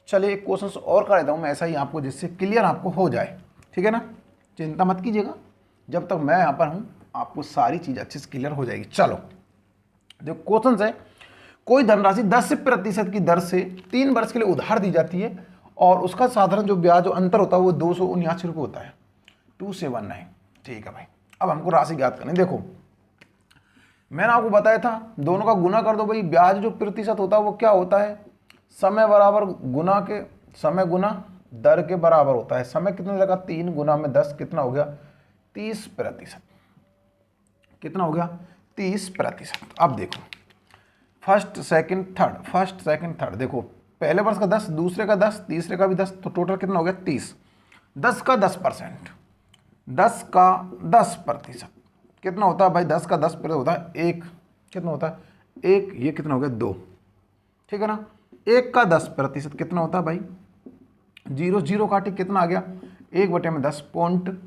चलिए एक क्वेश्चन और करा देता हूँ मैं ऐसा ही आपको, जिससे क्लियर आपको हो जाए, ठीक है ना। चिंता मत कीजिएगा, जब तक मैं यहाँ पर हूँ आपको सारी चीज़ अच्छे से क्लियर हो जाएगी। चलो जो क्वेश्चन है, कोई धनराशि 10% की दर से 3 वर्ष के लिए उधार दी जाती है और उसका साधारण जो ब्याज जो अंतर होता है वो 279 रुपये होता है, 279। ठीक है भाई, अब हमको राशि ज्ञात करनी। देखो मैंने आपको बताया था दोनों का गुना कर दो भाई, ब्याज जो प्रतिशत होता है वो क्या होता है, समय बराबर गुना के समय गुना दर के बराबर होता है। समय कितना लगा 3 गुना में 10 कितना हो गया 30%, कितना हो गया 30%। अब देखो फर्स्ट सेकंड थर्ड, देखो पहले वर्ष का 10, दूसरे का 10, तीसरे का भी 10, तो टोटल कितना हो गया 30। 10 का 10%, 10 का 10% कितना होता है भाई, 10 का 10% होता है 1, कितना होता है 1, ये कितना हो गया 2, ठीक है ना। 1 का 10% कितना होता है भाई 0, 0 काटे कितना आ गया 1/10 पॉइंट,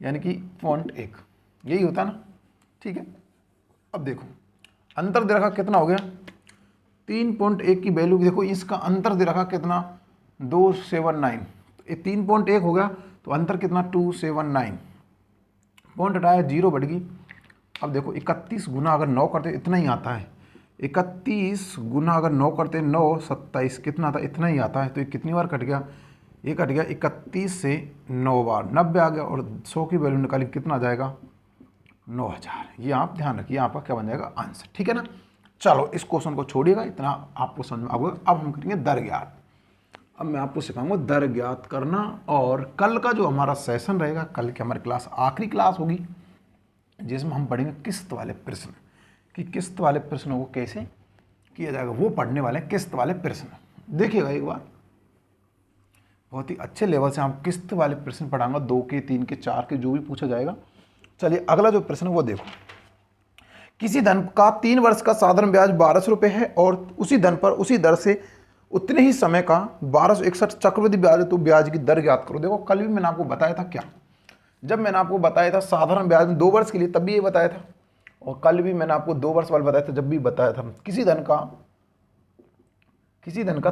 यानी कि 0.1, यही होता है ना, ठीक है। अब देखो अंतर दे रखा कितना हो गया 3.1 की वैल्यू, देखो इसका अंतर दे रखा कितना 279, तो ये 3.1 हो गया, तो अंतर कितना 279, पॉइंट हटाया 0 बढ़ गई। अब देखो 31 गुना अगर 9 करते इतना ही आता है, 31 गुना अगर 9 करते 9 27 कितना आता इतना ही आता है, तो ये कितनी बार कट गया, ये कट गया 31 से 9 बार 90 आ गया, और 100 की वैल्यू निकाली कितना आ जाएगा 9000। ये आप ध्यान रखिए, आपका क्या बन जाएगा आंसर, ठीक है ना। चलो इस क्वेश्चन को छोड़िएगा, इतना आपको समझ में आ गया। अब हम करेंगे दर ज्ञात। अब मैं आपको सिखाऊंगा दर ज्ञात करना, और कल का जो हमारा सेशन रहेगा, कल की हमारी क्लास आखिरी क्लास होगी जिसमें हम पढ़ेंगे किस्त वाले प्रश्न, कि किस्त वाले प्रश्नों को कैसे किया जाएगा, वो पढ़ने वाले किस्त वाले प्रश्न। देखिएगा एक बार, बहुत ही अच्छे लेवल से हम किस्त वाले प्रश्न पढ़ाऊंगा, 2 के 3 के 4 के जो भी पूछा जाएगा। चलिए अगला जो प्रश्न वो देखो, किसी धन का 3 वर्ष का साधारण ब्याज 1200 रुपये है और उसी धन पर उसी दर से उतने ही समय का 1261 चक्रवृद्धि ब्याज है, तो ब्याज की दर ज्ञात करो। देखो कल भी मैंने आपको बताया था, क्या जब मैंने आपको बताया था साधारण ब्याज में 2 वर्ष के लिए, तब भी ये बताया था, और कल भी मैंने आपको 2 वर्ष वाला बताया था, जब भी बताया था। किसी धन का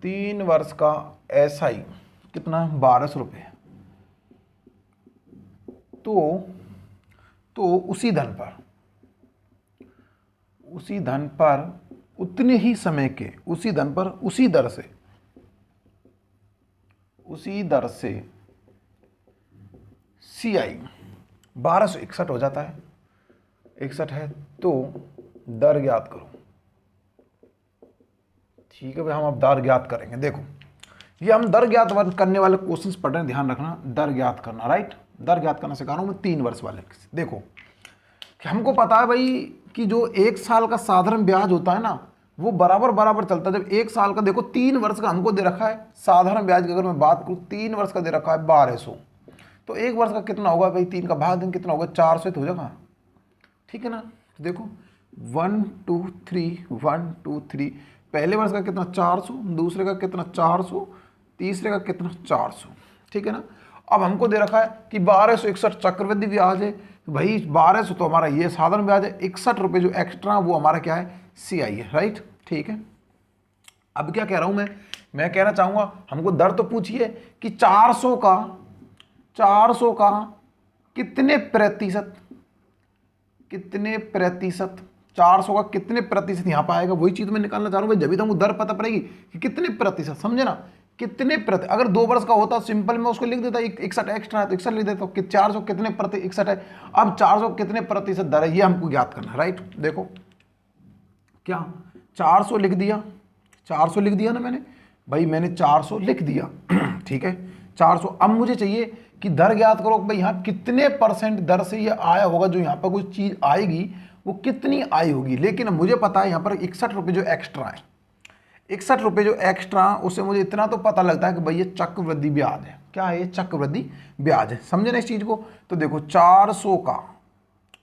3 वर्ष का एसआई कितना, 1200 रुपये, तो उसी धन पर उतने ही समय के, उसी धन पर उसी दर से CI 1261 हो जाता है, 61 है, तो दर ज्ञात करो। ठीक है भाई, हम अब दर ज्ञात करेंगे। देखो ये हम दर ज्ञात करने वाले क्वेश्चंस पढ़ रहे हैं, ध्यान रखना, दर ज्ञात करना, राइट, दर ज्ञात करना सिखा रहा हूं मैं 3 वर्ष वाले। देखो कि हमको पता है भाई कि जो 1 साल का साधारण ब्याज होता है ना, वो बराबर चलता है। जब 1 साल का, देखो 3 वर्ष का हमको दे रखा है साधारण ब्याज की, अगर मैं बात करूँ 3 वर्ष का दे रखा है 1200, तो 1 वर्ष का कितना होगा भाई, 3 का भाग दिन कितना होगा, 400 तो हो जाएगा। ठीक है ना, तो देखो 1 2 3 पहले वर्ष का कितना 400, दूसरे का कितना 400, तीसरे का कितना 400। ठीक है ना, अब हमको दे रखा है कि 1261 चक्रवृद्धि ब्याज है, भाई 1200 तो हमारा ये साधारण ब्याज है, 61 रुपये जो एक्स्ट्रा वो हमारा क्या है, CI है, राइट। ठीक है, अब क्या कह रहा हूं मैं कहना चाहूंगा, हमको दर तो पूछिए कि 400 का कितने प्रतिशत 400 का कितने प्रतिशत यहाँ पर आएगा, वही चीज मैं निकालना चाह रहा हूँ भाई, जब भी तो हमको दर पता पड़ेगी कि कितने प्रतिशत, समझे ना, कितने प्रति। अगर 2 वर्ष का होता सिंपल में उसको लिख देता 61 एक्स्ट्रा है तो 61 लिख देता हूँ कि 400 कितने प्रति 61 है। अब 400 कितने प्रतिशत दर है ये हमको ज्ञात करना है, राइट। देखो क्या 400 लिख दिया, 400 लिख दिया ना मैंने भाई, मैंने 400 लिख दिया। ठीक है 400। अब मुझे चाहिए कि दर ज्ञात करो भाई, यहाँ कितने % दर से ये आया होगा, जो यहाँ पर कोई चीज आएगी वो कितनी आई होगी। लेकिन मुझे पता है यहाँ पर 61 रुपये जो एक्स्ट्रा है, 61 रुपये जो एक्स्ट्रा, उससे मुझे इतना तो पता लगता है कि भाई ये चक्रवृद्धि ब्याज है। क्या है ये, चक्रवृद्धि ब्याज है, समझे ना इस चीज को। तो देखो 400 का,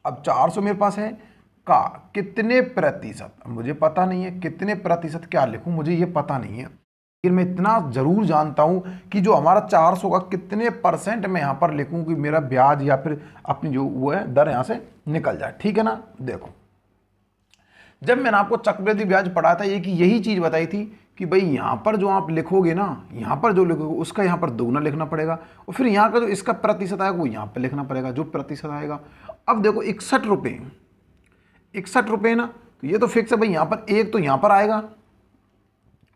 अब 400 मेरे पास है का कितने प्रतिशत, मुझे पता नहीं है कितने प्रतिशत क्या लिखूं, मुझे ये पता नहीं है, लेकिन मैं इतना जरूर जानता हूं कि जो हमारा 400 का कितने % मैं यहां पर लिखूं कि मेरा ब्याज या फिर अपनी जो वो है दर यहां से निकल जाए। ठीक है ना, देखो जब मैंने आपको चक्रवृद्धि ब्याज पढ़ाया था, एक यही चीज बताई थी कि भाई यहाँ पर जो आप लिखोगे ना, यहाँ पर जो लिखोगे उसका यहाँ पर दोगुना लिखना पड़ेगा, और फिर यहाँ का जो इसका प्रतिशत आएगा वो यहाँ पर लिखना पड़ेगा, जो प्रतिशत आएगा। अब देखो 61 रुपये ना, तो ये तो फिक्स है भाई, यहाँ पर एक तो यहाँ पर आएगा,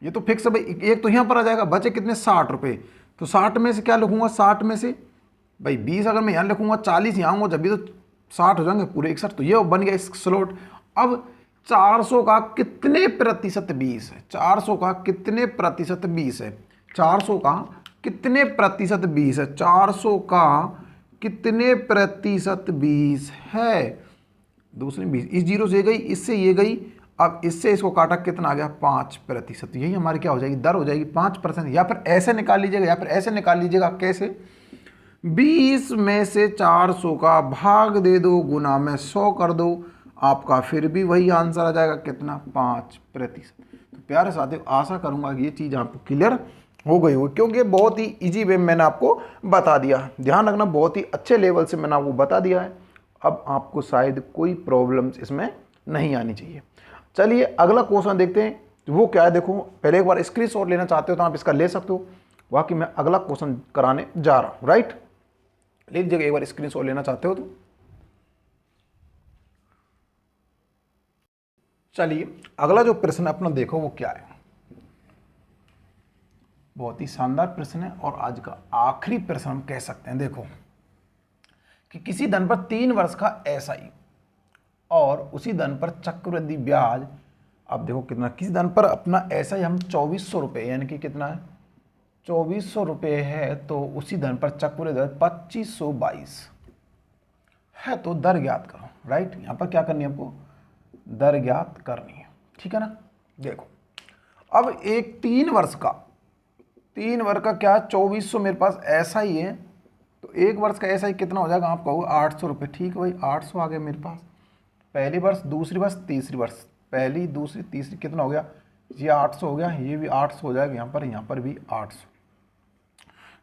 ये तो फिक्स है भाई, एक तो यहाँ पर आ जाएगा, बचे कितने 60 रुपये। तो 60 में से क्या लिखूंगा, 60 में से भाई 20 अगर मैं यहाँ लिखूंगा, 40 यहाँ आऊँगा, जब भी तो 60 हो जाएंगे पूरे 61, तो ये बन गया इस स्लॉट। अब 400 का कितने प्रतिशत 20 है, 400 का कितने प्रतिशत 20 है, 400 का कितने प्रतिशत 20 है, 400 का कितने प्रतिशत 20 है, दूसरे 20, इस जीरो से गई, इससे ये गई, अब इससे इसको काटा कितना आ गया 5%। यही हमारी क्या हो जाएगी, दर हो जाएगी 5%। या फिर ऐसे निकाल लीजिएगा, या फिर ऐसे निकाल लीजिएगा, कैसे, 20 में से 400 का भाग दे दो, गुना में 100 कर दो, आपका फिर भी वही आंसर आ जाएगा, कितना 5%। तो प्यारे साथियों, आशा करूंगा कि ये चीज़ आपको क्लियर हो गई हो, क्योंकि बहुत ही इजी वे मैंने आपको बता दिया। ध्यान रखना, बहुत ही अच्छे लेवल से मैंने आपको बता दिया है। अब आपको शायद कोई प्रॉब्लम्स इसमें नहीं आनी चाहिए। चलिए अगला क्वेश्चन देखते हैं, वो क्या है। देखो पहले एक बार स्क्रीनशॉट लेना चाहते हो तो आप इसका ले सकते हो, बाकी मैं अगला क्वेश्चन कराने जा रहा हूं, राइट। ले लीजिएगा एक बार स्क्रीनशॉट लेना चाहते हो तो। चलिए अगला जो प्रश्न अपना देखो वो क्या है, बहुत ही शानदार प्रश्न है और आज का आखिरी प्रश्न हम कह सकते हैं। देखो कि किसी धन पर 3 वर्ष का एसआई और उसी धन पर चक्रवृद्धि ब्याज, अब देखो कितना, किसी धन पर अपना एसआई हम 2400 रुपये, यानी कि कितना है 2400 रुपये है, तो उसी धन पर चक्रवृद्धि 2522 है, तो दर ज्ञात करो, राइट। यहाँ पर क्या करनी है आपको, दर ज्ञात करनी है, ठीक है ना। देखो अब एक 3 वर्ष का क्या 2400 मेरे पास ऐसा ही है, तो 1 वर्ष का ऐसा ही कितना हो जाएगा आप कहोगे 800 रुपये। ठीक है भाई, 800 आ गया मेरे पास। पहली वर्ष, दूसरी वर्ष, तीसरी वर्ष, पहली दूसरी तीसरी कितना हो गया, ये 800 हो गया, ये भी 800 हो जाएगा, यहाँ पर भी 800।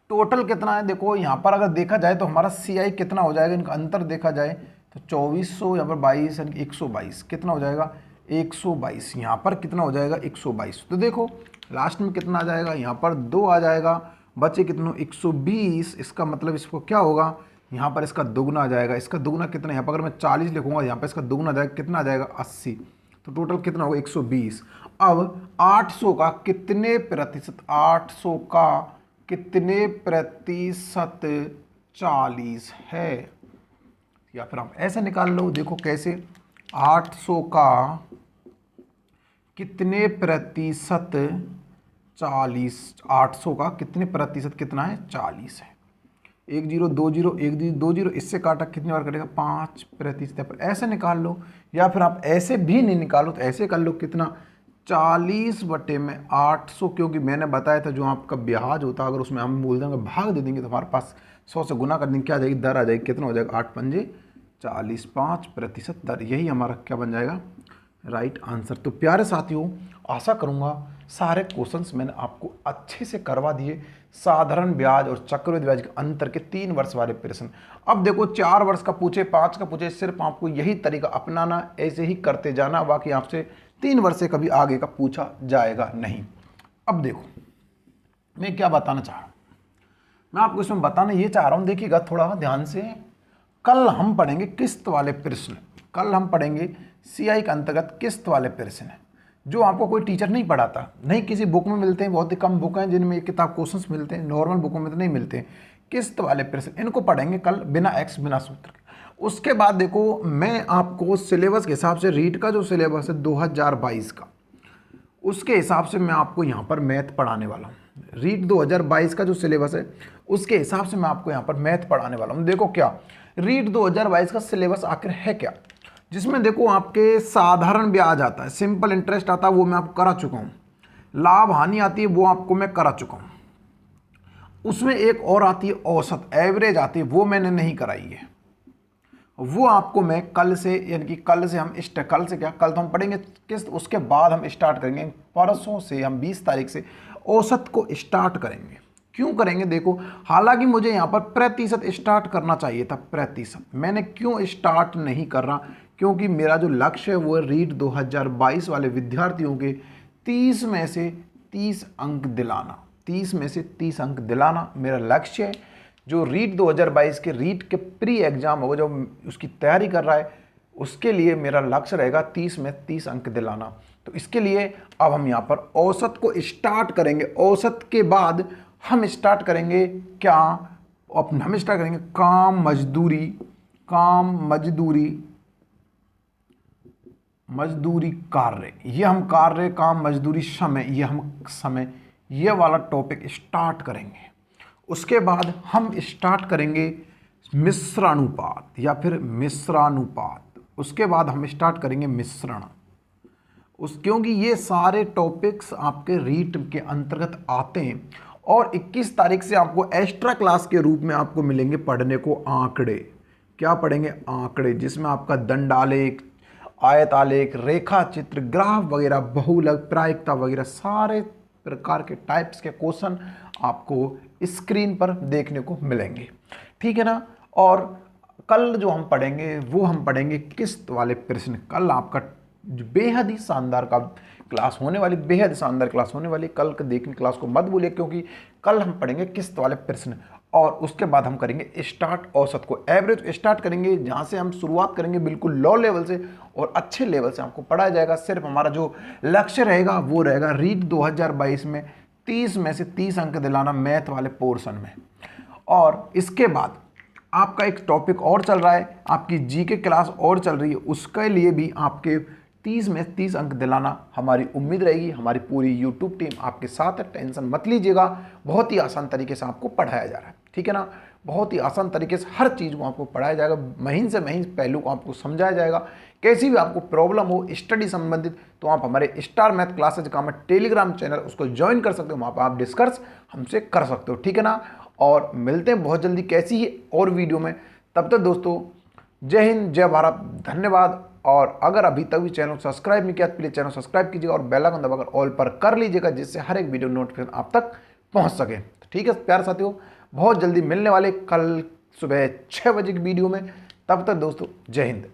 टोटल कितना है देखो, यहाँ पर अगर देखा जाए तो हमारा CI कितना हो जाएगा, इनका अंतर देखा जाए तो 2400 यहाँ पर 22 यानी कि 122 कितना हो जाएगा 122, यहाँ पर कितना हो जाएगा 122। तो देखो लास्ट में कितना आ जाएगा, यहाँ पर 2 आ जाएगा, बचे कितना 120। इसका मतलब इसको क्या होगा, यहाँ पर इसका दुगना आ जाएगा। इसका दुगना कितना, यहाँ पर अगर मैं 40 लिखूंगा, यहाँ पर इसका दुगना आ जाएगा, कितना आ जाएगा 80। तो टोटल कितना होगा 120। अब 800 का कितने प्रतिशत, 800 का कितने प्रतिशत 40 है, या फिर आप ऐसे निकाल लो। देखो कैसे, 800 का कितने प्रतिशत 40, 800 का कितने प्रतिशत कितना है 40 है। 1 0 2 0 1 2 0, इससे काटा कितनी बार कटेगा 5%। पर ऐसे निकाल लो, या फिर आप ऐसे भी नहीं निकालो तो ऐसे कर लो, कितना 40 बटे में 800, क्योंकि मैंने बताया था जो आपका ब्याज होता अगर उसमें हम बोल देंगे भाग दे देंगे तो हमारे पास 100 से गुना कर देंगे, क्या आ जाएगी दर आ जाएगी, कितना हो जाएगा 8 पंजे 40, 5% दर। यही हमारा क्या बन जाएगा राइट आंसर। तो प्यारे साथियों, आशा करूंगा सारे क्वेश्चंस मैंने आपको अच्छे से करवा दिए। साधारण ब्याज और चक्रवृद्धि ब्याज के अंतर के 3 वर्ष वाले प्रश्न। अब देखो 4 वर्ष का पूछे, 5 का पूछे, सिर्फ आपको यही तरीका अपनाना, ऐसे ही करते जाना, बाकी आपसे 3 वर्ष से कभी आगे का पूछा जाएगा नहीं। अब देखो मैं क्या बताना चाह रहा हूँ, मैं आपको इसमें बताना ये चाह रहा हूँ, देखिएगा थोड़ा ध्यान से। कल हम पढ़ेंगे किस्त वाले प्रश्न, कल हम पढ़ेंगे CI के अंतर्गत किस्त वाले प्रश्न है, जो आपको कोई टीचर नहीं पढ़ाता, नहीं किसी बुक में मिलते हैं, बहुत ही कम बुक हैं जिनमें एक किताब क्वेश्चंस मिलते हैं, नॉर्मल बुकों में तो नहीं मिलते हैं। किस्त वाले प्रश्न इनको पढ़ेंगे कल बिना एक्स बिना सूत्र के। उसके बाद देखो मैं आपको सिलेबस के हिसाब से, रीट का जो सिलेबस है 2022 का, उसके हिसाब से मैं आपको यहाँ पर मैथ पढ़ाने वाला हूँ। रीट 2022 का जो सिलेबस है उसके हिसाब से मैं आपको यहाँ पर मैथ पढ़ाने वाला हूँ। देखो क्या रीट 2022 का सिलेबस आखिर है क्या, जिसमें देखो आपके साधारण ब्याज आता है, सिंपल इंटरेस्ट आता है, वो मैं आपको करा चुका हूँ। लाभ हानि आती है, वो आपको मैं करा चुका हूँ। उसमें एक और आती है औसत, एवरेज आती है, वो मैंने नहीं कराई है, वो आपको मैं कल से, यानी कि कल से हम कल से क्या, कल तो हम पढ़ेंगे किस्त, उसके बाद हम स्टार्ट करेंगे, परसों से हम 20 तारीख से औसत को स्टार्ट करेंगे। क्यों करेंगे देखो, हालांकि मुझे यहाँ पर प्रतिशत स्टार्ट करना चाहिए था, प्रतिशत मैंने क्यों स्टार्ट नहीं कर रहा, क्योंकि मेरा जो लक्ष्य है वो रीट 2022 वाले विद्यार्थियों के 30 में से 30 अंक दिलाना, 30 में से 30 अंक दिलाना मेरा लक्ष्य है। जो रीट 2022 के रीट के प्री एग्जाम होगा, जो उसकी तैयारी कर रहा है, उसके लिए मेरा लक्ष्य रहेगा 30 में 30 अंक दिलाना। तो इसके लिए अब हम यहाँ पर औसत को स्टार्ट करेंगे। औसत के बाद हम स्टार्ट करेंगे क्या, हम स्टार्ट करेंगे काम मजदूरी, काम मजदूरी कार्य, ये हम कार्य, काम मजदूरी समय, ये हम समय, ये वाला टॉपिक स्टार्ट करेंगे। उसके बाद हम स्टार्ट करेंगे मिश्रानुपात या फिर मिश्रानुपात। उसके बाद हम स्टार्ट करेंगे मिश्रण, क्योंकि ये सारे टॉपिक्स आपके रीट के अंतर्गत आते हैं। और 21 तारीख से आपको एक्स्ट्रा क्लास के रूप में आपको मिलेंगे पढ़ने को आंकड़े। क्या पढ़ेंगे, आंकड़े, जिसमें आपका दंडालेख, आयतालेख, रेखा चित्र, ग्राफ वगैरह, बहुलक, प्रायिकता वगैरह सारे प्रकार के टाइप्स के क्वेश्चन आपको स्क्रीन पर देखने को मिलेंगे, ठीक है ना। और कल जो हम पढ़ेंगे वो हम पढ़ेंगे किस्त वाले प्रश्न। कल आपका बेहद ही शानदार का क्लास होने वाली, बेहद शानदार क्लास होने वाली। कल के देखने क्लास को मत भूलिए, क्योंकि कल हम पढ़ेंगे किस्त वाले प्रश्न। और उसके बाद हम करेंगे स्टार्ट औसत को, एवरेज स्टार्ट करेंगे, जहाँ से हम शुरुआत करेंगे बिल्कुल लो लेवल से और अच्छे लेवल से आपको पढ़ाया जाएगा। सिर्फ हमारा जो लक्ष्य रहेगा वो रहेगा रीट 2022 में 30 में से 30 अंक दिलाना मैथ वाले पोर्शन में। और इसके बाद आपका एक टॉपिक और चल रहा है, आपकी जीके क्लास और चल रही है, उसके लिए भी आपके 30 में 30 अंक दिलाना हमारी उम्मीद रहेगी। हमारी पूरी यूट्यूब टीम आपके साथ है, टेंशन मत लीजिएगा, बहुत ही आसान तरीके से आपको पढ़ाया जा रहा है, ठीक है ना। बहुत ही आसान तरीके से हर चीज़ को आपको पढ़ाया जाएगा, महीन से महीन पहलू को आपको समझाया जाएगा। कैसी भी आपको प्रॉब्लम हो स्टडी संबंधित तो आप हमारे स्टार मैथ क्लासेज का हमारे टेलीग्राम चैनल उसको ज्वाइन कर सकते हो, वहाँ पर आप डिस्कस हमसे कर सकते हो, ठीक है ना। और मिलते हैं बहुत जल्दी कैसी ही और वीडियो में। तब तक दोस्तों जय हिंद, जय भारत, धन्यवाद। और अगर अभी तक भी चैनल को सब्सक्राइब नहीं किया तो प्लीज़ चैनल सब्सक्राइब कीजिएगा और बेल आइकन दबाकर ऑल पर कर लीजिएगा, जिससे हर एक वीडियो नोटिफिकेशन आप तक पहुंच सके। तो ठीक है प्यारे साथियों, बहुत जल्दी मिलने वाले कल सुबह 6 बजे की वीडियो में। तब तक दोस्तों जय हिंद।